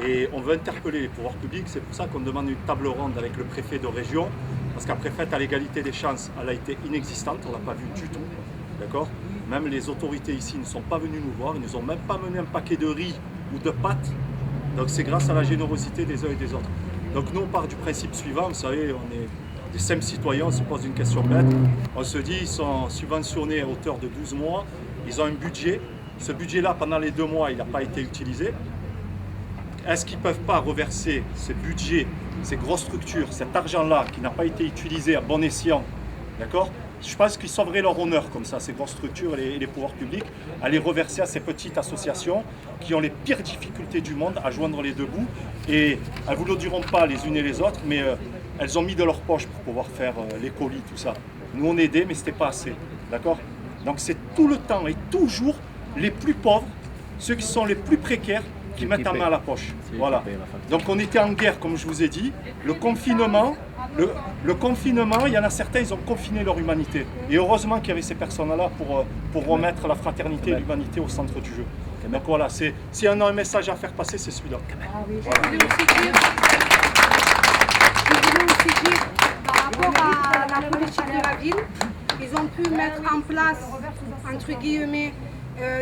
[SPEAKER 1] Et on veut interpeller les pouvoirs publics, c'est pour ça qu'on demande une table ronde avec le préfet de région, parce qu'un préfet à l'égalité des chances, elle a été inexistante, on ne l'a pas vu du tout, d'accord? Même les autorités ici ne sont pas venues nous voir, ils ne nous ont même pas mené un paquet de riz ou de pâtes, donc c'est grâce à la générosité des uns et des autres. Donc nous on part du principe suivant, vous savez, on est des simples citoyens, on se pose une question bête, on se dit ils sont subventionnés à hauteur de 12 mois, ils ont un budget, ce budget-là pendant les 2 mois il n'a pas été utilisé. Est-ce qu'ils ne peuvent pas reverser ce budget, ces grosses structures, cet argent-là qui n'a pas été utilisé à bon escient, d'accord? Je pense qu'ils sauveraient leur honneur comme ça, ces grosses structures et les pouvoirs publics, à les reverser à ces petites associations qui ont les pires difficultés du monde à joindre les 2 bouts. Et elles ne vous le diront pas les unes et les autres, mais elles ont mis de leur poche pour pouvoir faire les colis, tout ça. Nous on aidait, mais ce n'était pas assez, d'accord? Donc c'est tout le temps et toujours les plus pauvres, ceux qui sont les plus précaires, qui mettent la main à la poche. Voilà. Donc on était en guerre, comme je vous ai dit. Le confinement, il y en a certains, ils ont confiné leur humanité. Et heureusement qu'il y avait ces personnes-là pour remettre la fraternité et l'humanité au centre du jeu. Donc voilà, s'il y en a un message à faire passer, c'est celui-là.
[SPEAKER 8] Ah oui, je voulais aussi dire, par rapport à la politique de la ville, ils ont pu mettre en place, entre guillemets,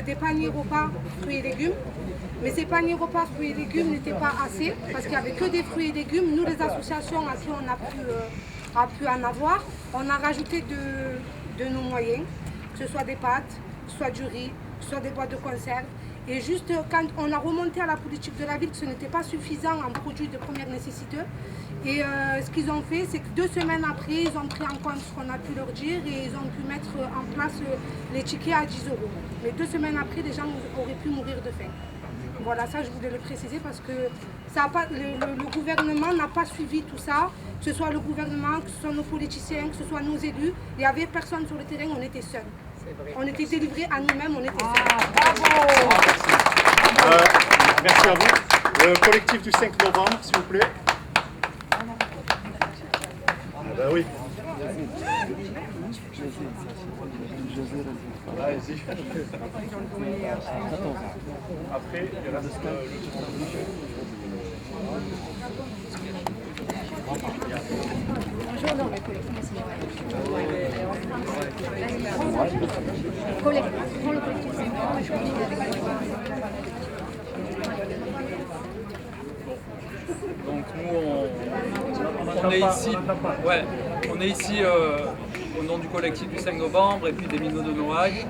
[SPEAKER 8] des paniers repas, fruits et légumes. Mais ces paniers repas, fruits et légumes n'étaient pas assez parce qu'il n'y avait que des fruits et légumes. Nous, les associations à qui on a pu en avoir, on a rajouté de nos moyens, que ce soit des pâtes, que ce soit du riz, que ce soit des boîtes de conserve. Et juste quand on a remonté à la politique de la ville que ce n'était pas suffisant en produits de première nécessité, et ce qu'ils ont fait, c'est que 2 semaines après, ils ont pris en compte ce qu'on a pu leur dire et ils ont pu mettre en place les tickets à 10 €. Mais 2 semaines après, les gens auraient pu mourir de faim. Voilà, ça je voulais le préciser parce que ça a pas, le gouvernement n'a pas suivi tout ça, que ce soit le gouvernement, que ce soit nos politiciens, que ce soit nos élus. Il n'y avait personne sur le terrain, on était seuls. On était délivrés à nous-mêmes, on était seuls.
[SPEAKER 1] Bravo. Merci à vous. Le collectif du 5 novembre, s'il vous plaît. Ah ben oui. Allez-y. Après, il y a la
[SPEAKER 13] Bonjour, non, mais
[SPEAKER 17] donc nous on est ici au nom du collectif du 5 novembre et puis des Minots de Noailles,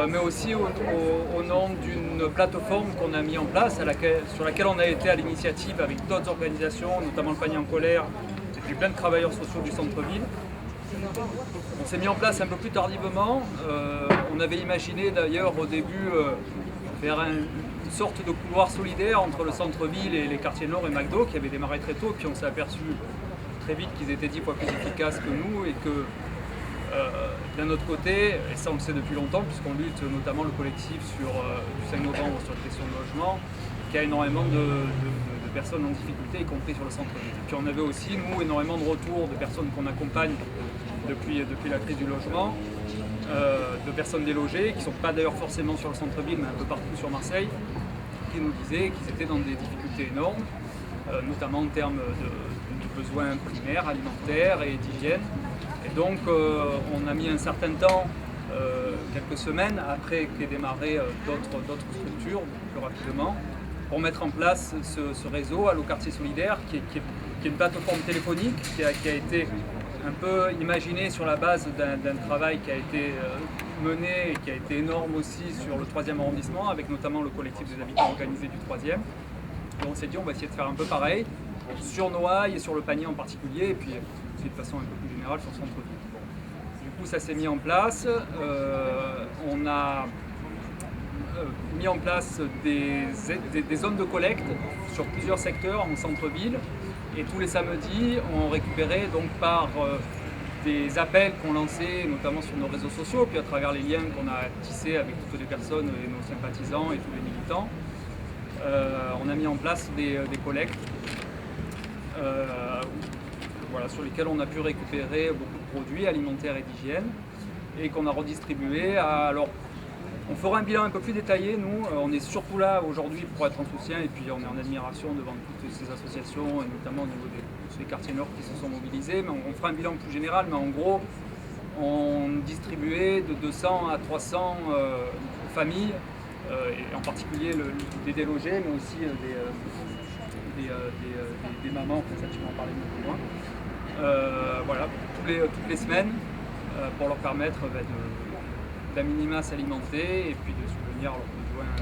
[SPEAKER 17] mais aussi au nom d'une plateforme qu'on a mis en place sur laquelle on a été à l'initiative avec d'autres organisations, notamment le Panier en colère et puis plein de travailleurs sociaux du centre-ville. On s'est mis en place un peu plus tardivement. On avait imaginé d'ailleurs au début faire une sorte de couloir solidaire entre le centre-ville et les quartiers nord et McDo qui avait démarré très tôt, puis on s'est aperçu très vite qu'ils étaient 10 fois plus efficaces que nous et que d'un autre côté, et ça on le sait depuis longtemps puisqu'on lutte notamment le collectif du 5 novembre sur la question de logement, qu'il y a énormément de personnes en difficulté, y compris sur le centre-ville. Puis on avait aussi, nous, énormément de retours de personnes qu'on accompagne depuis la crise du logement, de personnes délogées, qui ne sont pas d'ailleurs forcément sur le centre-ville, mais un peu partout sur Marseille, qui nous disaient qu'ils étaient dans des difficultés énormes, notamment en termes de besoins primaires, alimentaires et d'hygiène. Et donc on a mis un certain temps, quelques semaines après qu'aient démarré d'autres structures plus rapidement, pour mettre en place ce réseau Allo Quartier Solidaire qui est une plateforme téléphonique qui a été un peu imaginé sur la base d'un travail qui a été mené et qui a été énorme aussi sur le 3e arrondissement, avec notamment le collectif des habitants organisés du 3e. Et on s'est dit on va essayer de faire un peu pareil sur Noailles et sur le Panier en particulier, et puis de façon un peu plus générale sur le centre-ville. Bon. Du coup ça s'est mis en place, on a mis en place des zones de collecte sur plusieurs secteurs en centre-ville. Et tous les samedis, on récupérait donc par des appels qu'on lançait notamment sur nos réseaux sociaux, puis à travers les liens qu'on a tissés avec toutes les personnes et nos sympathisants et tous les militants, on a mis en place des collectes voilà, sur lesquelles on a pu récupérer beaucoup de produits alimentaires et d'hygiène et qu'on a redistribués à... Alors, on fera un bilan un peu plus détaillé, nous. On est surtout là aujourd'hui pour être en soutien et puis on est en admiration devant toutes ces associations et notamment au niveau des quartiers nord qui se sont mobilisés. Mais on fera un bilan plus général, mais en gros, on distribuait de 200 à 300 familles, et en particulier des délogés, mais aussi des mamans, ça tu vas en parler un peu moins. Voilà, toutes les semaines pour leur permettre d'à minima s'alimenter et puis de subvenir à leurs besoins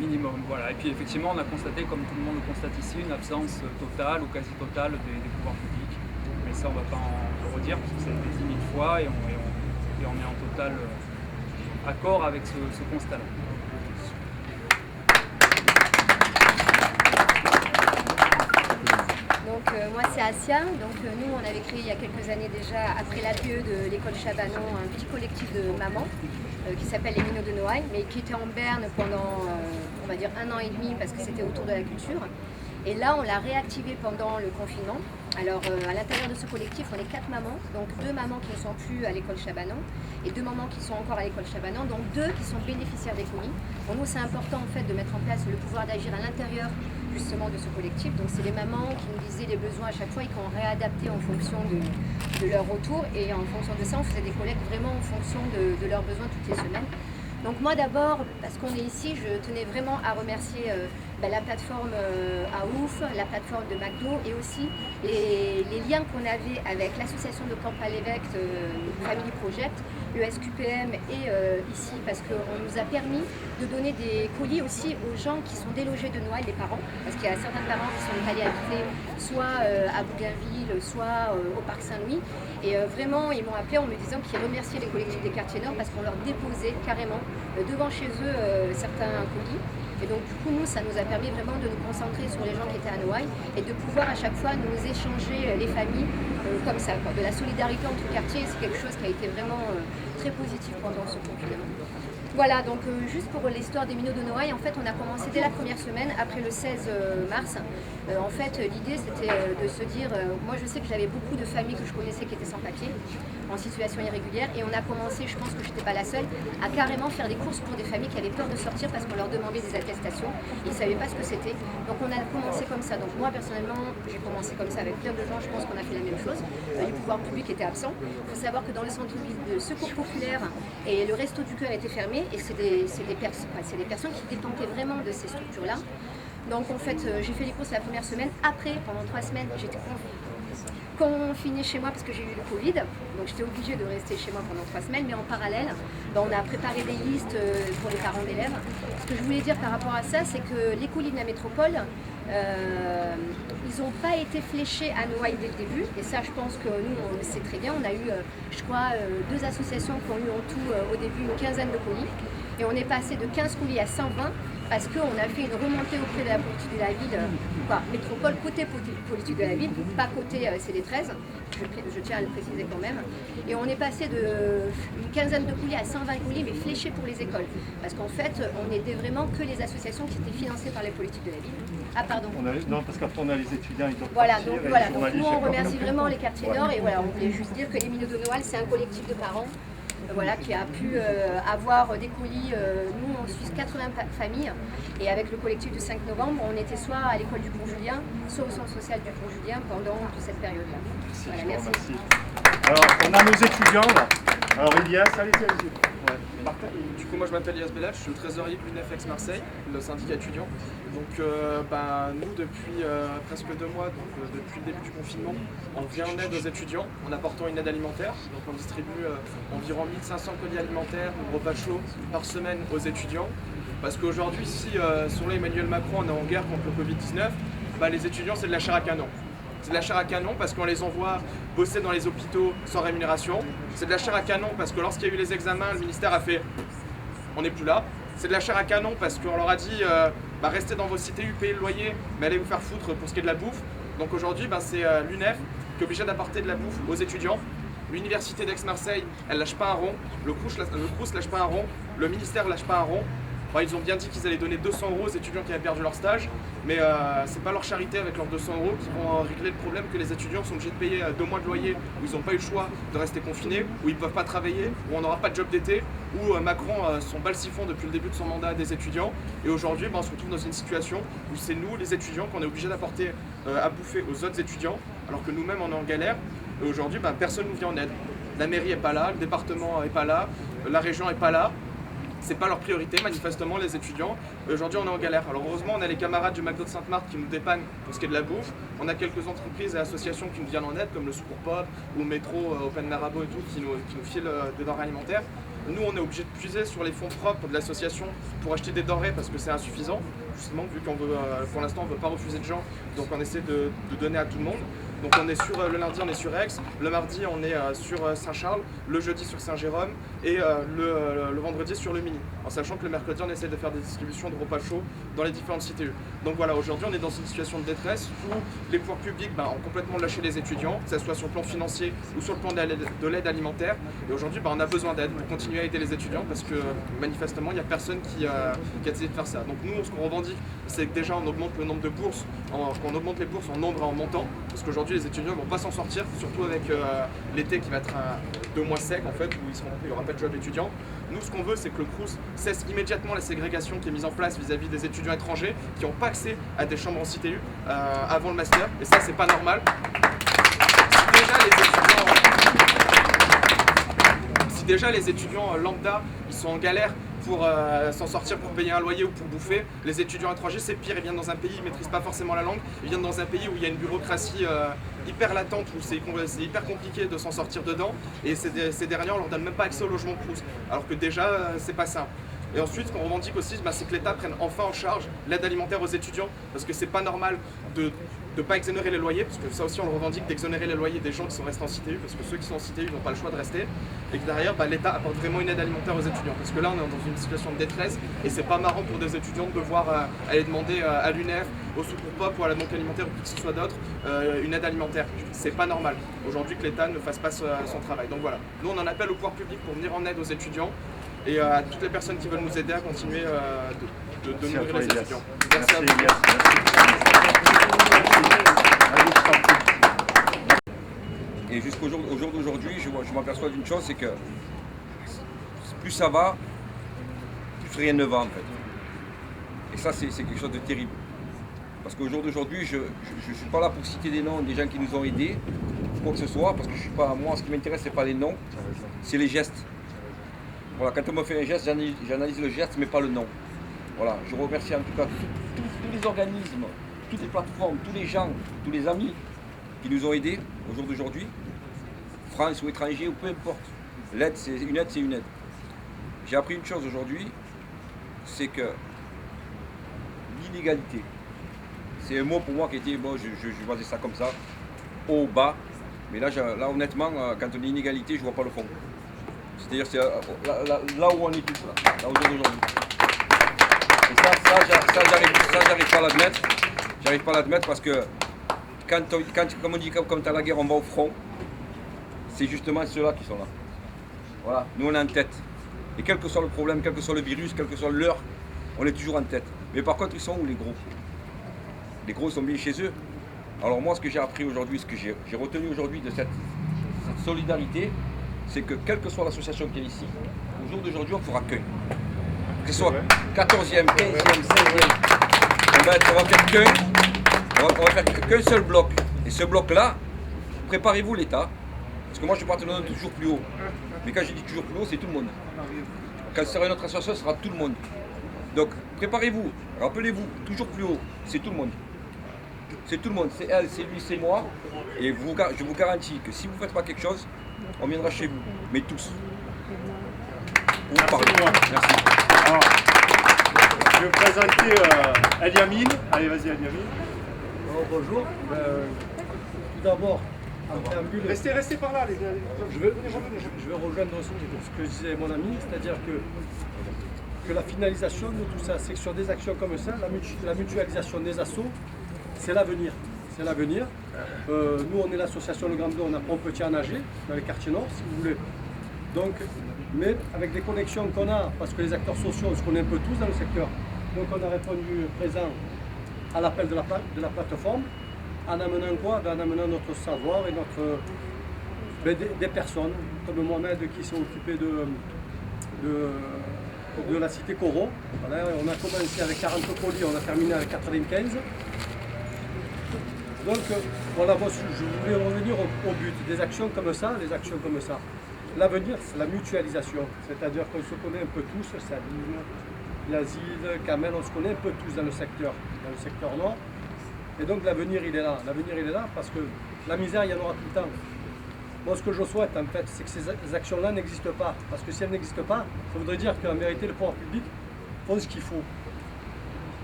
[SPEAKER 17] minimum. Voilà. Et puis effectivement on a constaté, comme tout le monde le constate ici, une absence totale ou quasi totale des pouvoirs publics. Mais ça on ne va pas en redire parce que ça a été dit 1000 fois et on est en total accord avec ce constat-là.
[SPEAKER 18] Donc moi c'est Asia, donc nous on avait créé il y a quelques années déjà, après l'APE de l'école Chabanon, un petit collectif de mamans qui s'appelle les Minots de Noailles, mais qui était en berne pendant on va dire 1 an et demi parce que c'était autour de la culture. Et là on l'a réactivé pendant le confinement. Alors à l'intérieur de ce collectif on est 4 mamans, donc 2 mamans qui ne sont plus à l'école Chabanon et 2 mamans qui sont encore à l'école Chabanon, donc 2 qui sont bénéficiaires des colis. Pour nous c'est important en fait de mettre en place le pouvoir d'agir à l'intérieur justement de ce collectif. Donc c'est les mamans qui nous disaient les besoins à chaque fois et qu'on réadaptait en fonction de leur retour, et en fonction de ça on faisait des collectes vraiment en fonction de leurs besoins toutes les semaines. Donc moi d'abord, parce qu'on est ici, je tenais vraiment à remercier la plateforme AOUF, la plateforme de McDo et aussi les liens qu'on avait avec l'association de Camp-à-l'Évêque Family Project, le SQPM et ici, parce qu'on nous a permis de donner des colis aussi aux gens qui sont délogés de Noailles, les parents, parce qu'il y a certains parents qui sont allés habiter soit à Bougainville, soit au Parc Saint-Louis. Et vraiment, ils m'ont appelé en me disant qu'ils remerciaient les collectifs des quartiers nord parce qu'on leur déposait carrément devant chez eux certains colis. Et donc du coup, nous, ça nous a permis vraiment de nous concentrer sur les gens qui étaient à Noailles et de pouvoir à chaque fois nous échanger les familles comme ça, quoi. De la solidarité entre quartiers, c'est quelque chose qui a été vraiment très positif pendant ce confinement. Voilà, donc juste pour l'histoire des Minots de Noailles, en fait on a commencé dès la première semaine, après le 16 mars. En fait l'idée c'était de se dire, moi je sais que j'avais beaucoup de familles que je connaissais qui étaient sans papier, en situation irrégulière, et on a commencé, je pense que je n'étais pas la seule, à carrément faire des courses pour des familles qui avaient peur de sortir parce qu'on leur demandait des attestations, ils ne savaient pas ce que c'était. Donc on a commencé comme ça, donc moi personnellement j'ai commencé comme ça avec plein de gens, je pense qu'on a fait la même chose. Les pouvoirs publics étaient absents. Il faut savoir que dans le centre-ville de Secours Populaire et le Resto du Cœur étaient fermés, et c'est des personnes qui dépendaient vraiment de ces structures-là. Donc en fait, j'ai fait les courses la première semaine. Après, pendant 3 semaines, j'étais confinée chez moi parce que j'ai eu le Covid. Donc j'étais obligée de rester chez moi pendant 3 semaines. Mais en parallèle, on a préparé des listes pour les parents d'élèves. Ce que je voulais dire par rapport à ça, c'est que les colis de la métropole, ils n'ont pas été fléchés à Noailles dès le début. Et ça, je pense que nous, on le sait très bien. On a eu, je crois, 2 associations qui ont eu en tout, au début, une quinzaine de colis. Et on est passé de 15 colis à 120 parce qu'on a fait une remontée auprès de la politique de la ville, métropole, côté politique de la ville, pas côté CD13, je tiens à le préciser quand même. Et on est passé d'une quinzaine de colis à 120 colis, mais fléchés pour les écoles. Parce qu'en fait, on n'aidait vraiment que les associations qui étaient financées par les politiques de la ville. Ah pardon.
[SPEAKER 1] Non, parce qu'après on a les étudiants, ils doivent
[SPEAKER 18] voilà, donc voilà, donc nous on remercie vraiment les quartiers nord, et voilà, on voulait juste dire que les Minots de Noailles, c'est un collectif de parents voilà, qui a pu avoir des colis. Nous, on suit 80 familles et avec le collectif du 5 novembre, on était soit à l'école du Cours Julien, soit au centre social du Cours Julien pendant toute cette période-là. Voilà, merci.
[SPEAKER 1] Alors, on a nos étudiants là. Alors, Elias, allez-y.
[SPEAKER 19] Du coup, moi je m'appelle Elias Bellach, je suis le trésorier de l'UNEF Aix-Marseille, le syndicat étudiant. Donc, nous, depuis presque 2 mois, depuis le début du confinement, on vient en aide aux étudiants en apportant une aide alimentaire. Donc, on distribue environ 1500 colis alimentaires, repas chauds par semaine aux étudiants. Parce qu'aujourd'hui, si selon Emmanuel Macron, on est en guerre contre le Covid-19, les étudiants, c'est de la chair à canon. C'est de la chair à canon parce qu'on les envoie bosser dans les hôpitaux sans rémunération. C'est de la chair à canon parce que lorsqu'il y a eu les examens, le ministère a fait « on n'est plus là ». C'est de la chair à canon parce qu'on leur a dit restez dans vos CTU, payez le loyer, mais allez vous faire foutre pour ce qui est de la bouffe. Donc aujourd'hui, c'est l'UNEF qui est obligé d'apporter de la bouffe aux étudiants. L'université d'Aix-Marseille, elle lâche pas un rond. Le Crous lâche pas un rond. Le ministère lâche pas un rond. Ils ont bien dit qu'ils allaient donner 200 € aux étudiants qui avaient perdu leur stage, mais c'est pas leur charité avec leurs 200 € qui vont régler le problème que les étudiants sont obligés de payer 2 mois de loyer, où ils n'ont pas eu le choix de rester confinés, où ils ne peuvent pas travailler, où on n'aura pas de job d'été, où Macron s'en bat le siphon depuis le début de son mandat des étudiants. Et aujourd'hui, on se retrouve dans une situation où c'est nous, les étudiants, qu'on est obligés d'apporter à bouffer aux autres étudiants, alors que nous-mêmes on est en galère. Et aujourd'hui, personne ne nous vient en aide. La mairie n'est pas là, le département n'est pas là, la région n'est pas là. C'est pas leur priorité, manifestement, les étudiants. Aujourd'hui, on est en galère. Alors heureusement, on a les camarades du McDo de Sainte-Marthe qui nous dépannent pour ce qui est de la bouffe. On a quelques entreprises et associations qui nous viennent en aide, comme le Secours Pop ou Métro, Open Marabout et tout, qui nous filent des denrées alimentaires. Nous, on est obligé de puiser sur les fonds propres de l'association pour acheter des denrées parce que c'est insuffisant, justement, vu qu'on veut, pour l'instant, on ne veut pas refuser de gens, donc on essaie de donner à tout le monde. Donc on est le lundi on est sur Aix, le mardi on est sur Saint-Charles, le jeudi sur Saint-Jérôme et le vendredi sur le Mini. En sachant que le mercredi on essaie de faire des distributions de repas chauds dans les différentes CTU. Donc voilà, aujourd'hui on est dans une situation de détresse où les pouvoirs publics ont complètement lâché les étudiants, que ce soit sur le plan financier ou sur le plan de l'aide alimentaire. Et aujourd'hui on a besoin d'aide pour continuer à aider les étudiants parce que manifestement il n'y a personne qui a décidé de faire ça. Donc nous ce qu'on revendique c'est que déjà on augmente le nombre de bourses, qu'on augmente les bourses en nombre et en montant, parce qu'aujourd'hui les étudiants ne vont pas s'en sortir, surtout avec l'été qui va être 2 mois sec en fait, où il n'y aura pas de job étudiant. Nous ce qu'on veut c'est que le Crous cesse immédiatement la ségrégation qui est mise en place vis-à-vis des étudiants étrangers qui n'ont pas accès à des chambres en CTU avant le master, et ça c'est pas normal. Si déjà les étudiants lambda ils sont en galère pour s'en sortir, pour payer un loyer ou pour bouffer, les étudiants étrangers c'est pire, ils viennent dans un pays, ils ne maîtrisent pas forcément la langue, ils viennent dans un pays où il y a une bureaucratie hyper latente, où c'est hyper compliqué de s'en sortir dedans, et ces derniers on leur donne même pas accès au logement Crous, alors que déjà c'est pas simple. Et ensuite, ce qu'on revendique aussi, c'est que l'État prenne enfin en charge l'aide alimentaire aux étudiants, parce que c'est pas normal de ne pas exonérer les loyers, parce que ça aussi on le revendique, d'exonérer les loyers des gens qui sont restés en CTU, parce que ceux qui sont en CTU n'ont pas le choix de rester, et que derrière l'État apporte vraiment une aide alimentaire aux étudiants, parce que là on est dans une situation de détresse, et c'est pas marrant pour des étudiants de devoir aller demander à l'UNEF, au Secours Pop ou à la banque alimentaire ou qui que ce soit d'autre, une aide alimentaire. C'est pas normal aujourd'hui que l'État ne fasse pas son travail. Donc voilà, nous on en appelle au pouvoir public pour venir en aide aux étudiants, et à toutes les personnes qui veulent nous aider à continuer de nourrir les étudiants. Merci à vous.
[SPEAKER 20] Et jusqu'au jour d'aujourd'hui, je m'aperçois d'une chose, c'est que plus ça va, plus rien ne va en fait. Et ça c'est quelque chose de terrible. Parce qu'au jour d'aujourd'hui, je ne suis pas là pour citer des noms des gens qui nous ont aidés, quoi que ce soit, parce que je suis pas, moi ce qui m'intéresse c'est pas les noms, c'est les gestes. Voilà, quand on me fait un geste, j'analyse le geste mais pas le nom. Voilà, je remercie en tout cas tous les organismes, toutes les plateformes, tous les gens, tous les amis qui nous ont aidés au jour d'aujourd'hui, France ou étranger ou peu importe. L'aide, c'est une aide, c'est une aide. J'ai appris une chose aujourd'hui, c'est que l'inégalité, c'est un mot pour moi qui était, bon, je voyais ça comme ça, haut, bas, mais là honnêtement, quand on dit inégalité, je vois pas le fond. C'est-à-dire c'est là où on est tous, là au jour d'aujourd'hui. Et ça j'arrive pas à l'admettre. J'arrive pas à l'admettre parce que comme on dit, quand t'as la guerre, on va au front. C'est justement ceux-là qui sont là. Voilà, nous on est en tête. Et quel que soit le problème, quel que soit le virus, quel que soit l'heure, on est toujours en tête. Mais par contre, ils sont où les gros? Les gros sont bien chez eux. Alors moi, ce que j'ai appris aujourd'hui, ce que j'ai retenu aujourd'hui de cette solidarité, c'est que quelle que soit l'association qui est ici, au jour d'aujourd'hui, on fera qu'un. Que ce soit 14e, 15e, 16e, on va faire qu'un seul bloc. Et ce bloc-là, préparez-vous l'État, parce que moi je suis partenaire toujours plus haut. Mais quand je dis toujours plus haut, c'est tout le monde. Quand ce sera une autre association, ce sera tout le monde. Donc préparez-vous, rappelez-vous, toujours plus haut, c'est tout le monde. C'est tout le monde, c'est elle, c'est lui, c'est moi. Et je vous garantis que si vous ne faites pas quelque chose, on viendra chez vous, mais tous. Pour vous parler. Merci.
[SPEAKER 1] Alors, je vais vous présenter Eliamine. Allez, vas-y, Eliamine.
[SPEAKER 21] Bonjour. Tout d'abord, en préambule.
[SPEAKER 1] Restez par là, les gars.
[SPEAKER 21] Je vais rejoindre ce que disait mon ami, c'est-à-dire que la finalisation de tout ça, c'est que sur des actions comme ça, la mutualisation des assos, c'est l'avenir. C'est l'avenir. Nous, on est l'association Le Grand Bleu, on a Pontpetit à nager, dans les quartiers nord, si vous voulez. Donc, mais avec des connexions qu'on a, parce que les acteurs sociaux, on se connaît un peu tous dans le secteur. Donc, on a répondu présent à l'appel de la plateforme, en amenant quoi? En amenant notre savoir et des personnes, comme Mohamed qui s'est occupé de la cité Coro. Voilà, on a commencé avec 40 colis, on a terminé avec 95. Donc voilà, moi, je voulais revenir au but des actions comme ça, L'avenir, c'est la mutualisation, c'est-à-dire qu'on se connaît un peu tous, Sabine, Yazid, Kamel, on se connaît un peu tous dans le secteur nord. Et donc l'avenir il est là, parce que la misère il y en aura tout le temps. Moi ce que je souhaite en fait, c'est que ces actions-là n'existent pas, parce que si elles n'existent pas, ça voudrait dire qu'en vérité le pouvoir public font ce qu'il faut.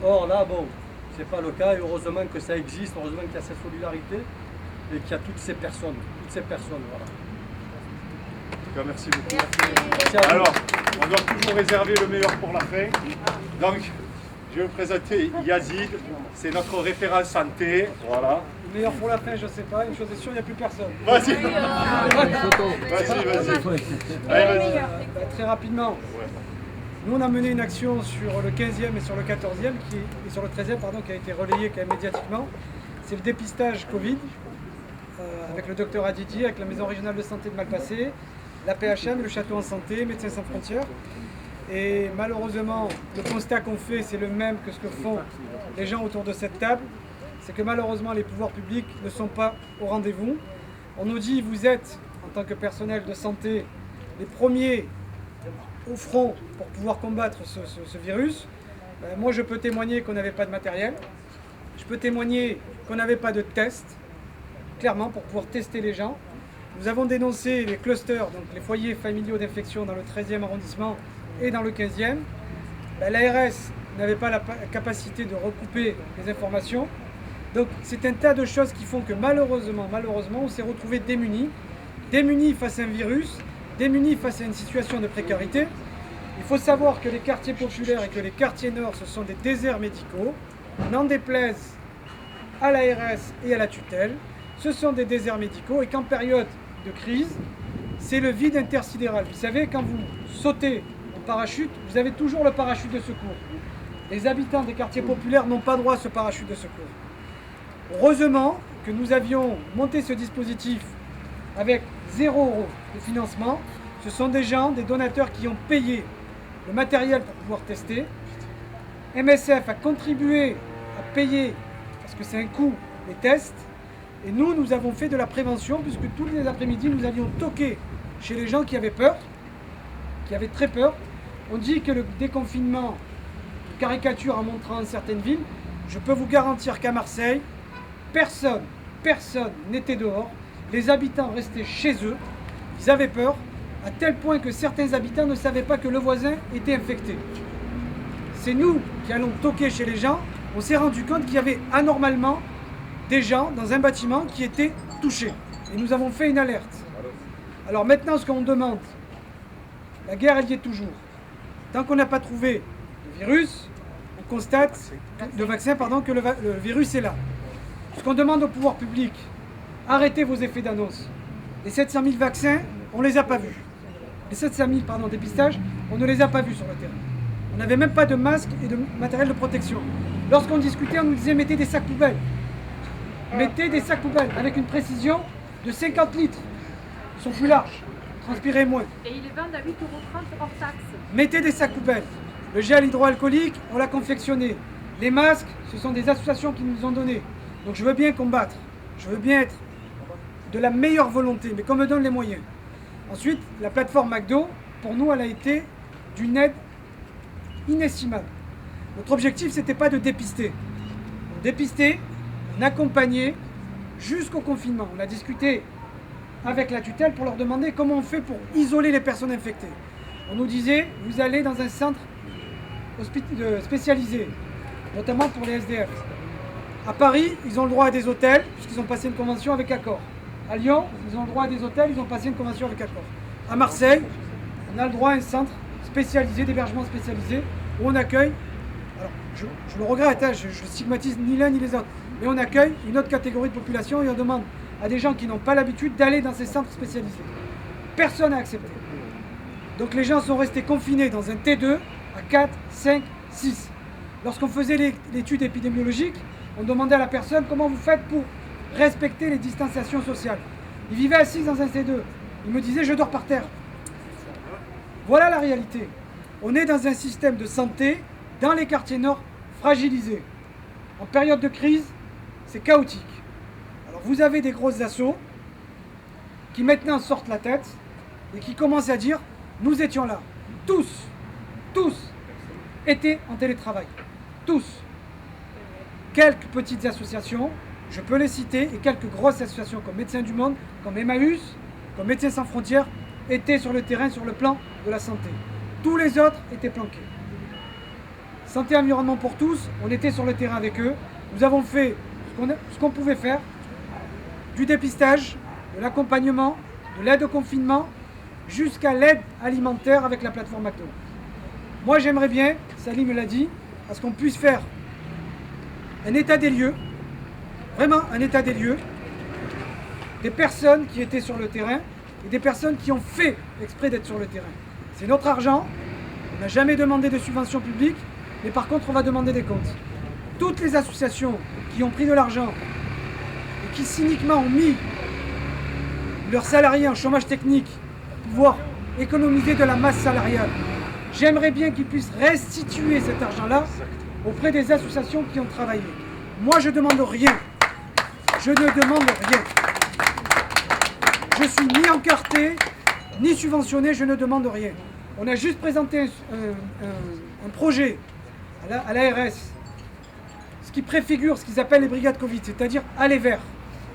[SPEAKER 21] Or là, bon, c'est pas le cas, et heureusement que ça existe, heureusement qu'il y a cette solidarité, et qu'il y a toutes ces personnes, voilà.
[SPEAKER 1] En tout cas, merci beaucoup. Merci. Alors, on doit toujours réserver le meilleur pour la fin. Donc, je vais vous présenter Yazid, c'est notre référent santé, voilà.
[SPEAKER 21] Le meilleur pour la fin, je sais pas, une chose est sûre, il n'y a plus personne.
[SPEAKER 1] Vas-y.
[SPEAKER 21] Vas-y. Très rapidement, nous on a mené une action sur le 15e et sur le 14e, et sur le 13e, qui a été relayée quand même médiatiquement. C'est le dépistage Covid, avec le docteur Adidi, avec la Maison régionale de santé de Malpasset, la PHM, le Château en santé, Médecins sans frontières. Et malheureusement, le constat qu'on fait, c'est le même que ce que font les gens autour de cette table. C'est que malheureusement, les pouvoirs publics ne sont pas au rendez-vous. On nous dit, vous êtes, en tant que personnel de santé, les premiers au front pour pouvoir combattre ce virus. Moi, je peux témoigner qu'on n'avait pas de matériel. Je peux témoigner qu'on n'avait pas de tests, clairement, pour pouvoir tester les gens. Nous avons dénoncé les clusters, donc les foyers familiaux d'infection dans le 13e arrondissement et dans le 15e. L'ARS n'avait pas la capacité de recouper les informations. Donc c'est un tas de choses qui font que malheureusement, on s'est retrouvé démunis face à un virus, démunis face à une situation de précarité. Il faut savoir que les quartiers populaires et que les quartiers nord, ce sont des déserts médicaux. N'en déplaise à l'ARS et à la tutelle, ce sont des déserts médicaux et qu'en période de crise, c'est le vide intersidéral. Vous savez, quand vous sautez en parachute, vous avez toujours le parachute de secours. Les habitants des quartiers populaires n'ont pas droit à ce parachute de secours. Heureusement que nous avions monté ce dispositif avec 0 € de financement. Ce sont des gens, des donateurs qui ont payé le matériel pour pouvoir tester. MSF a contribué à payer, parce que c'est un coût, les tests. Et nous avons fait de la prévention, puisque tous les après-midi, nous avions toqué chez les gens qui avaient peur, qui avaient très peur. On dit que le déconfinement caricature en montrant certaines villes. Je peux vous garantir qu'à Marseille, personne n'était dehors. Les habitants restaient chez eux. Ils avaient peur, à tel point que certains habitants ne savaient pas que le voisin était infecté. C'est nous qui allons toquer chez les gens. On s'est rendu compte qu'il y avait anormalement des gens dans un bâtiment qui étaient touchés. Et nous avons fait une alerte. Alors maintenant, ce qu'on demande, la guerre, elle y est toujours. Tant qu'on n'a pas trouvé de virus, on constate, de vaccin, que le virus est là. Ce qu'on demande au pouvoir public, arrêtez vos effets d'annonce. Les 700 000 vaccins, on ne les a pas vus. Les 700 000 dépistages, on ne les a pas vus sur le terrain. On n'avait même pas de masques et de matériel de protection. Lorsqu'on discutait, on nous disait mettez des sacs poubelles. Mettez des sacs poubelles avec une précision de 50 litres. Ils sont plus larges. transpirez moins.
[SPEAKER 6] Et ils les vendent à 8,30 € hors taxe.
[SPEAKER 21] Mettez des sacs poubelles. Le gel hydroalcoolique, on l'a confectionné. Les masques, ce sont des associations qui nous ont donné. Donc je veux bien combattre. Je veux bien être de la meilleure volonté, mais qu'on me donne les moyens. Ensuite, la plateforme McDo, pour nous, elle a été d'une aide inestimable. Notre objectif, ce n'était pas de dépister. On dépistait, on accompagnait jusqu'au confinement. On a discuté avec la tutelle pour leur demander comment on fait pour isoler les personnes infectées. On nous disait, vous allez dans un centre spécialisé, notamment pour les SDF. À Paris, ils ont le droit à des hôtels, puisqu'ils ont passé une convention avec Accor. À Lyon, ils ont le droit à des hôtels, ils ont passé une convention avec Accor. À Marseille, on a le droit à un centre spécialisé, d'hébergement spécialisé, où on accueille, alors je le regrette, hein, je stigmatise ni l'un ni les autres, mais on accueille une autre catégorie de population et on demande à des gens qui n'ont pas l'habitude d'aller dans ces centres spécialisés. Personne n'a accepté. Donc les gens sont restés confinés dans un T2 à 4, 5, 6. Lorsqu'on faisait l'étude épidémiologique, on demandait à la personne comment vous faites pour respecter les distanciations sociales. Il vivait assis dans un T2. Il me disait je dors par terre. Voilà la réalité. On est dans un système de santé dans les quartiers nord fragilisés. En période de crise, c'est chaotique. Alors vous avez des grosses assos qui maintenant sortent la tête et qui commencent à dire nous étions là. Tous étaient en télétravail. Tous. Quelques petites associations, je peux les citer, et quelques grosses associations comme Médecins du Monde, comme Emmaüs, comme Médecins sans frontières, étaient sur le terrain sur le plan de la santé. Tous les autres étaient planqués. Santé Environnement pour tous, on était sur le terrain avec eux. Nous avons fait ce qu'on pouvait faire, du dépistage, de l'accompagnement, de l'aide au confinement, jusqu'à l'aide alimentaire avec la plateforme McDo. Moi j'aimerais bien, Salim me l'a dit, à ce qu'on puisse faire un état des lieux, vraiment un état des lieux, des personnes qui étaient sur le terrain et des personnes qui ont fait exprès d'être sur le terrain. C'est notre argent, on n'a jamais demandé de subvention publique, mais par contre on va demander des comptes. Toutes les associations qui ont pris de l'argent et qui cyniquement ont mis leurs salariés en chômage technique pour pouvoir économiser de la masse salariale, j'aimerais bien qu'ils puissent restituer cet argent-là auprès des associations qui ont travaillé. Moi, je ne demande rien. Je ne demande rien. Je suis ni encarté, ni subventionné, je ne demande rien. On a juste présenté un projet à l'ARS, ce qui préfigure ce qu'ils appellent les brigades Covid, c'est-à-dire aller vers.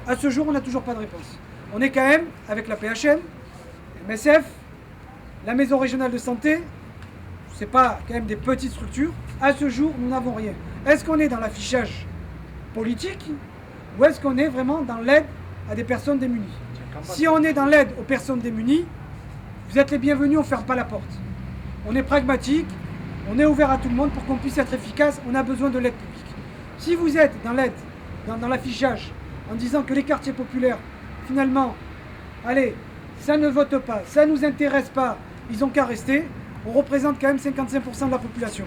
[SPEAKER 21] À ce jour, on n'a toujours pas de réponse. On est quand même avec la PHM, MSF, la Maison régionale de santé, ce n'est pas quand même des petites structures. À ce jour, nous n'avons rien. Est-ce qu'on est dans l'affichage politique ou est-ce qu'on est vraiment dans l'aide à des personnes démunies? Si on est dans l'aide aux personnes démunies, vous êtes les bienvenus, on ne ferme pas la porte. On est pragmatique, on est ouvert à tout le monde pour qu'on puisse être efficace, on a besoin de l'aide publique. Si vous êtes dans l'aide, dans l'affichage, en disant que les quartiers populaires, finalement, allez, ça ne vote pas, ça ne nous intéresse pas, ils n'ont qu'à rester, on représente quand même 55% de la population.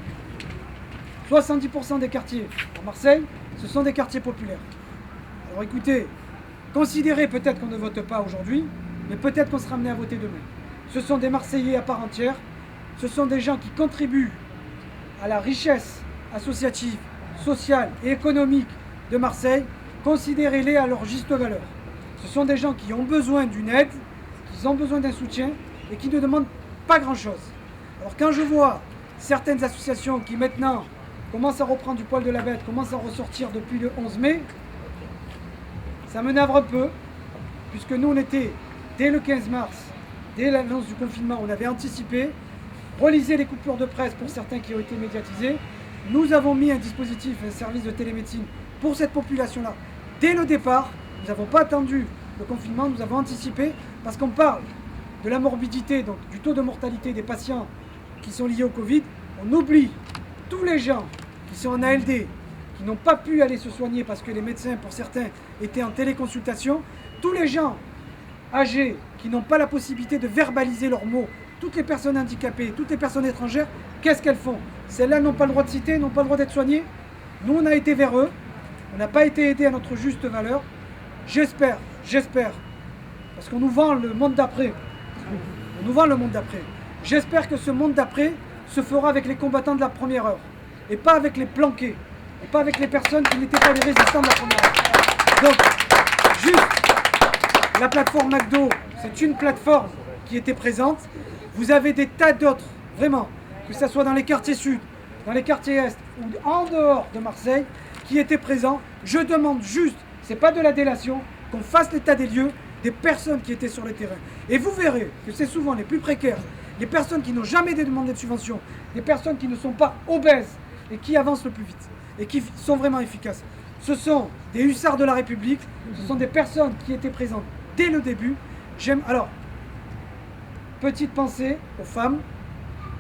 [SPEAKER 21] 70% des quartiers à Marseille, ce sont des quartiers populaires. Alors écoutez, considérez peut-être qu'on ne vote pas aujourd'hui, mais peut-être qu'on sera amené à voter demain. Ce sont des Marseillais à part entière, ce sont des gens qui contribuent à la richesse associative, sociale et économique de Marseille. Considérez-les à leur juste valeur. Ce sont des gens qui ont besoin d'une aide, qui ont besoin d'un soutien et qui ne demandent pas grand-chose. Alors quand je vois certaines associations qui maintenant commencent à reprendre du poil de la bête, commencent à ressortir depuis le 11 mai, ça me navre un peu, puisque nous on était, dès le 15 mars, dès l'annonce du confinement, on avait anticipé, relisez les coupures de presse pour certains qui ont été médiatisés, nous avons mis un dispositif, un service de télémédecine pour cette population-là. Dès le départ, nous n'avons pas attendu le confinement, nous avons anticipé, parce qu'on parle de la morbidité, donc du taux de mortalité des patients qui sont liés au Covid, on oublie tous les gens qui sont en ALD, qui n'ont pas pu aller se soigner parce que les médecins, pour certains, étaient en téléconsultation, tous les gens âgés qui n'ont pas la possibilité de verbaliser leurs mots, toutes les personnes handicapées, toutes les personnes étrangères, qu'est-ce qu'elles font? Celles-là n'ont pas le droit de citer, n'ont pas le droit d'être soignées. Nous, on a été vers eux, on n'a pas été aidés à notre juste valeur. J'espère, parce qu'on nous vend le monde d'après. On nous vend le monde d'après. J'espère que ce monde d'après se fera avec les combattants de la première heure. Et pas avec les planqués. Et pas avec les personnes qui n'étaient pas les résistants de la première heure. Donc, juste, la plateforme McDo, c'est une plateforme qui était présente. Vous avez des tas d'autres, vraiment, que ce soit dans les quartiers sud, dans les quartiers est ou en dehors de Marseille, qui étaient présents. Je demande juste, c'est pas de la délation, qu'on fasse l'état des lieux des personnes qui étaient sur le terrain. Et vous verrez que c'est souvent les plus précaires, les personnes qui n'ont jamais demandé de subvention, les personnes qui ne sont pas obèses et qui avancent le plus vite et qui sont vraiment efficaces. Ce sont des hussards de la République, ce sont des personnes qui étaient présentes dès le début. Alors, petite pensée aux femmes,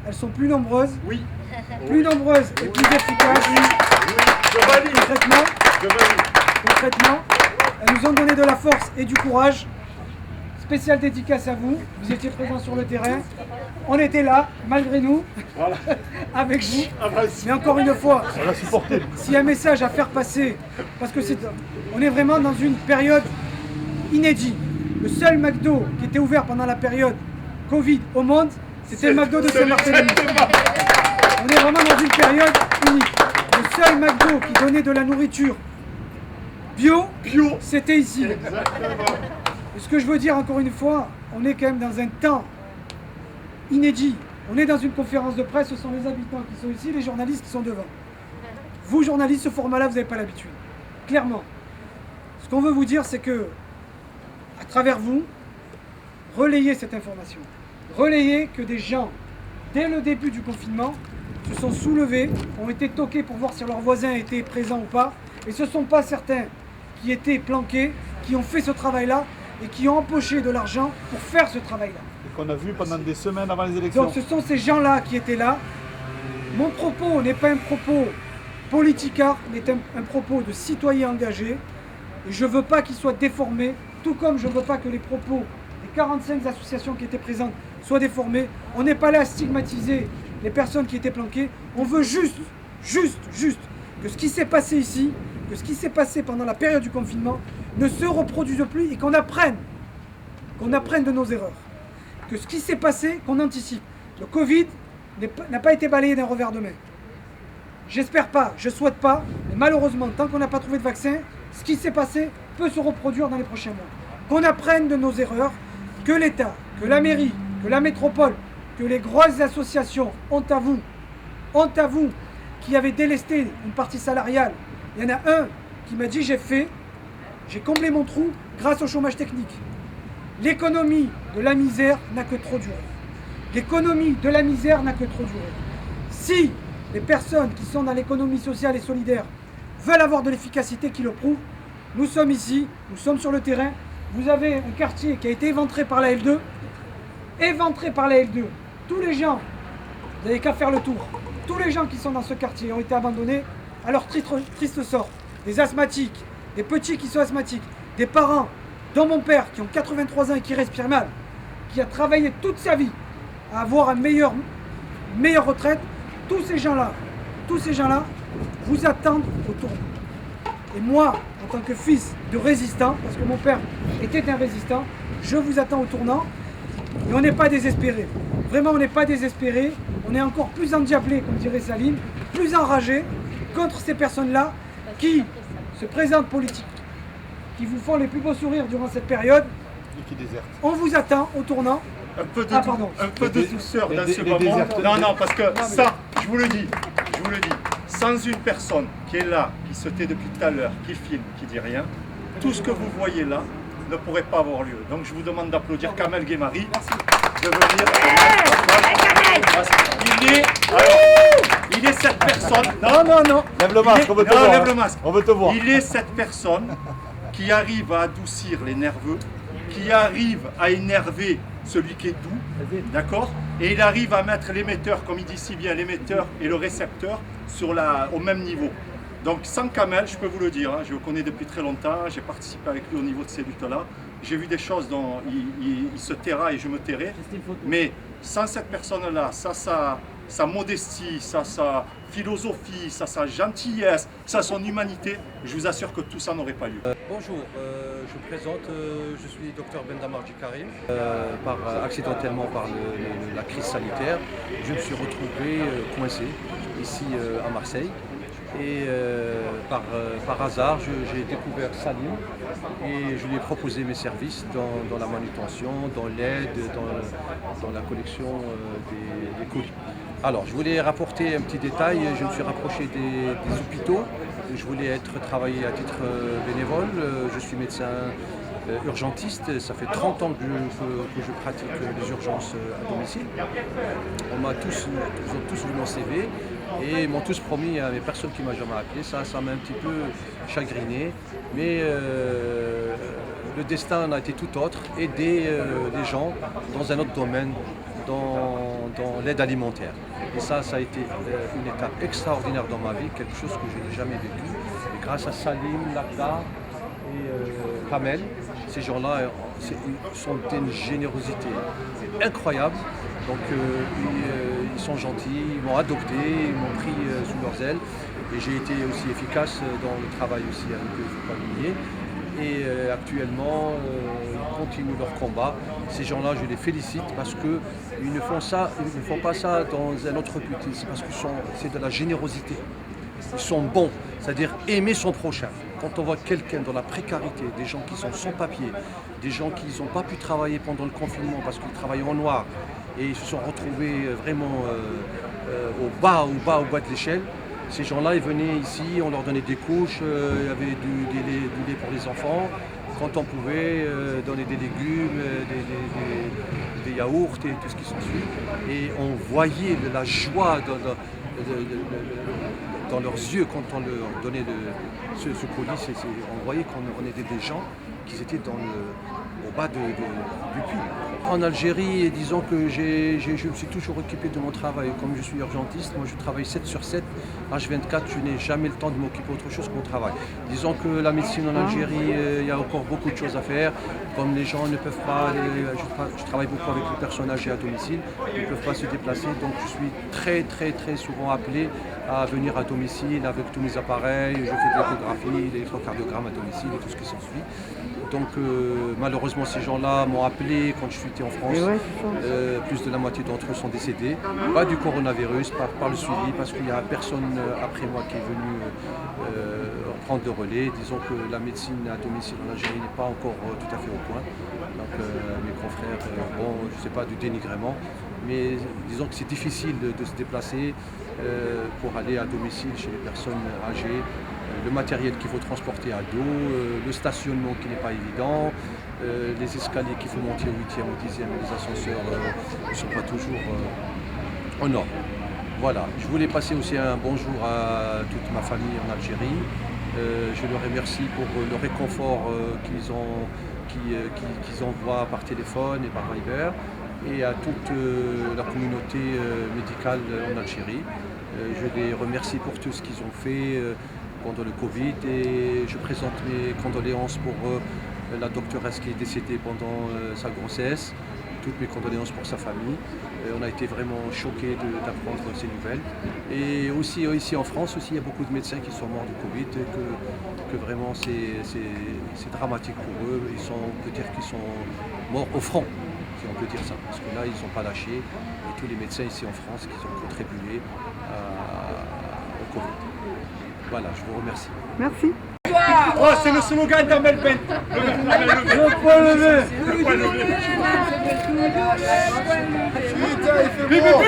[SPEAKER 21] elles sont plus nombreuses, plus nombreuses et plus efficaces. Concrètement, elles nous ont donné de la force et du courage. Spéciale dédicace à vous, vous étiez présents sur le terrain. On était là, malgré nous, avec vous. Mais encore une fois, s'il y a un message à faire passer, parce que on est vraiment dans une période inédite. Le seul McDo qui était ouvert pendant la période Covid au monde, c'était le McDo de Saint-Barthélemy. On est vraiment dans une période unique. Le seul McDo qui donnait de la nourriture bio, c'était ici. Et ce que je veux dire encore une fois, on est quand même dans un temps inédit. On est dans une conférence de presse, ce sont les habitants qui sont ici, les journalistes qui sont devant. Vous, journalistes, ce format-là, vous n'avez pas l'habitude. Clairement. Ce qu'on veut vous dire, c'est que, à travers vous, relayez cette information. Relayez que des gens, dès le début du confinement, se sont soulevés, ont été toqués pour voir si leurs voisins étaient présents ou pas. Et ce ne sont pas certains qui étaient planqués, qui ont fait ce travail-là et qui ont empoché de l'argent pour faire ce travail-là.
[SPEAKER 1] Et qu'on a vu pendant des semaines avant les élections.
[SPEAKER 21] Donc ce sont ces gens-là qui étaient là. Mon propos n'est pas un propos politicard, mais un propos de citoyen engagé. Et je ne veux pas qu'il soit déformé, tout comme je ne veux pas que les propos des 45 associations qui étaient présentes soient déformés. On n'est pas là à stigmatiser les personnes qui étaient planquées. On veut juste que ce qui s'est passé ici, que ce qui s'est passé pendant la période du confinement ne se reproduise plus et qu'on apprenne de nos erreurs. Que ce qui s'est passé, qu'on anticipe. Le Covid n'a pas été balayé d'un revers de main. J'espère pas, je souhaite pas, mais malheureusement, tant qu'on n'a pas trouvé de vaccin, ce qui s'est passé peut se reproduire dans les prochains mois. Qu'on apprenne de nos erreurs, que l'État, que la mairie, que la métropole, que les grosses associations, honte à vous, qui avez délesté une partie salariale. Il y en a un qui m'a dit j'ai comblé mon trou grâce au chômage technique. L'économie de la misère n'a que trop duré. L'économie de la misère n'a que trop duré. Si les personnes qui sont dans l'économie sociale et solidaire veulent avoir de l'efficacité qui le prouve, nous sommes ici, nous sommes sur le terrain. Vous avez un quartier qui a été éventré par la L2. Tous les gens, vous n'avez qu'à faire le tour. Tous les gens qui sont dans ce quartier ont été abandonnés à leur triste sort. Des asthmatiques, des petits qui sont asthmatiques, des parents, dont mon père, qui ont 83 ans et qui respirent mal, qui a travaillé toute sa vie à avoir une meilleure retraite. Tous ces gens-là, vous attendent au tournant. Et moi, en tant que fils de résistant, parce que mon père était un résistant, je vous attends au tournant. Et on n'est pas désespéré. Vraiment, on n'est pas désespéré. On est encore plus endiablé, comme dirait Saline, plus enragé contre ces personnes-là qui se présentent politiques, qui vous font les plus beaux sourires durant cette période.
[SPEAKER 1] Et qui désertent.
[SPEAKER 21] On vous attend au tournant.
[SPEAKER 1] Un peu de douceur dans ce moment. Non, parce que ça, je vous le dis, sans une personne qui est là, qui se tait depuis tout à l'heure, qui filme, qui dit rien, tout ce que vous voyez là ne pourrait pas avoir lieu. Donc je vous demande d'applaudir Kamel Guémari de venir. Il est cette personne. Non.
[SPEAKER 3] Lève le masque, on veut te voir.
[SPEAKER 1] Lève le masque.
[SPEAKER 3] On veut te voir.
[SPEAKER 1] Il est cette personne qui arrive à adoucir les nerveux, qui arrive à énerver celui qui est doux, d'accord? Et il arrive à mettre l'émetteur, comme il dit si bien, l'émetteur et le récepteur au même niveau. Donc sans Kamel, je peux vous le dire, je le connais depuis très longtemps, j'ai participé avec lui au niveau de ces luttes-là, j'ai vu des choses dont il se taira et je me tairai, mais sans cette personne-là, sa modestie, sa philosophie, sa gentillesse, son humanité, je vous assure que tout ça n'aurait pas lieu.
[SPEAKER 3] Bonjour, je me présente, je suis Dr Bendamarji Karim. Accidentellement par la crise sanitaire, je me suis retrouvé coincé ici à Marseille. Et par hasard, j'ai découvert Salim et je lui ai proposé mes services dans la manutention, dans l'aide, dans la collection des colis. Alors, je voulais rapporter un petit détail. Je me suis rapproché des hôpitaux. Je voulais travailler à titre bénévole. Je suis médecin urgentiste. Ça fait 30 ans que je pratique les urgences à domicile. Ils ont tous vu mon CV et m'ont tous promis, il n'y avait personne qui m'a jamais appelé. Ça m'a un petit peu chagriné. Mais le destin a été tout autre. Aider les gens dans un autre domaine, dans l'aide alimentaire. Et ça a été une étape extraordinaire dans ma vie, quelque chose que je n'ai jamais vécu. Et grâce à Salim, Lakda et Kamel, ces gens-là sont d'une générosité incroyable. Donc ils sont gentils, ils m'ont adopté, ils m'ont pris sous leurs ailes. Et j'ai été aussi efficace dans le travail aussi avec eux, il ne faut pas l'oublier. Et actuellement, ils continuent leur combat. Ces gens-là, je les félicite parce qu'ils ne font pas ça dans un autre but. C'est parce que c'est de la générosité. Ils sont bons, c'est-à-dire aimer son prochain. Quand on voit quelqu'un dans la précarité, des gens qui sont sans papier, des gens qui n'ont pas pu travailler pendant le confinement parce qu'ils travaillent en noir et ils se sont retrouvés vraiment au bas de l'échelle. Ces gens-là, ils venaient ici, on leur donnait des couches, il y avait du lait pour les enfants. Quand on pouvait, donner des légumes, des yaourts et tout ce qui s'ensuit. Et on voyait la joie dans leurs yeux quand on leur donnait ce colis. On voyait qu'on aidait des gens qui étaient au bas du puits. En Algérie, disons que je me suis toujours occupé de mon travail. Comme je suis urgentiste, moi je travaille 7 sur 7, H24, je n'ai jamais le temps de m'occuper autre chose que mon travail. Disons que la médecine en Algérie, il y a encore beaucoup de choses à faire. Comme les gens ne peuvent pas, je travaille beaucoup avec les personnes âgées à domicile, ils ne peuvent pas se déplacer, donc je suis très souvent appelé à venir à domicile avec tous mes appareils, je fais de l'échographie, l'électrocardiogramme à domicile et tout ce qui s'ensuit. Donc malheureusement ces gens-là m'ont appelé quand je suis en France, plus de la moitié d'entre eux sont décédés, pas du coronavirus, par le suivi, parce qu'il n'y a personne après moi qui est venu prendre le relais. Disons que la médecine à domicile en Algérie n'est pas encore tout à fait au point. Donc mes confrères, je ne sais pas du dénigrement, mais disons que c'est difficile de se déplacer pour aller à domicile chez les personnes âgées. Le matériel qu'il faut transporter à dos, le stationnement qui n'est pas évident, les escaliers qu'il faut monter au 8e, au 10e, les ascenseurs ne sont pas toujours en ordre. Voilà, je voulais passer aussi un bonjour à toute ma famille en Algérie. Je les remercie pour le réconfort qu'ils envoient par téléphone et par Viber, et à toute la communauté médicale en Algérie. Je les remercie pour tout ce qu'ils ont fait pendant le Covid, et je présente mes condoléances pour la doctoresse qui est décédée pendant sa grossesse, toutes mes condoléances pour sa famille. On a été vraiment choqués d'apprendre ces nouvelles. Et aussi ici en France, il y a beaucoup de médecins qui sont morts du Covid, que vraiment c'est dramatique pour eux. On peut dire qu'ils sont morts au front, si on peut dire ça, parce que là ils n'ont pas lâché, et tous les médecins ici en France qui ont contribué au Covid. Voilà, je vous remercie.
[SPEAKER 21] Merci.
[SPEAKER 1] Oh, c'est le slogan d'Amel Ben.
[SPEAKER 21] Le point levé.
[SPEAKER 1] Le point levé.
[SPEAKER 21] Putain, il fait beau.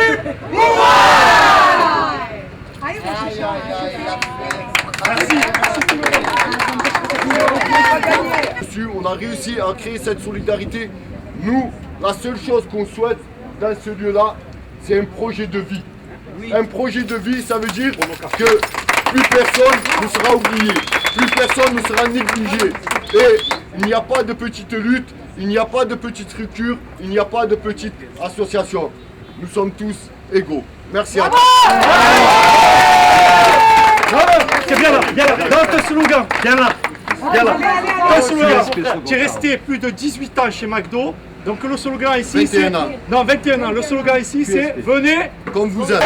[SPEAKER 1] Merci.
[SPEAKER 22] On a réussi à créer cette solidarité. Nous, la seule chose qu'on souhaite dans ce lieu-là, c'est un projet de vie. Un projet de vie, ça veut dire que plus personne ne sera oublié, plus personne ne sera négligé. Et il n'y a pas de petite lutte, il n'y a pas de petite structure, il n'y a pas de petite association. Nous sommes tous égaux. Merci à vous.
[SPEAKER 1] C'est bien là, dans ton slogan, bien là. Ton slogan. Tu es resté plus de 18 ans chez McDo, Donc le slogan ici,
[SPEAKER 22] 21 ans.
[SPEAKER 1] Non, 21 ans. Le slogan ici, c'est venez
[SPEAKER 22] comme vous êtes.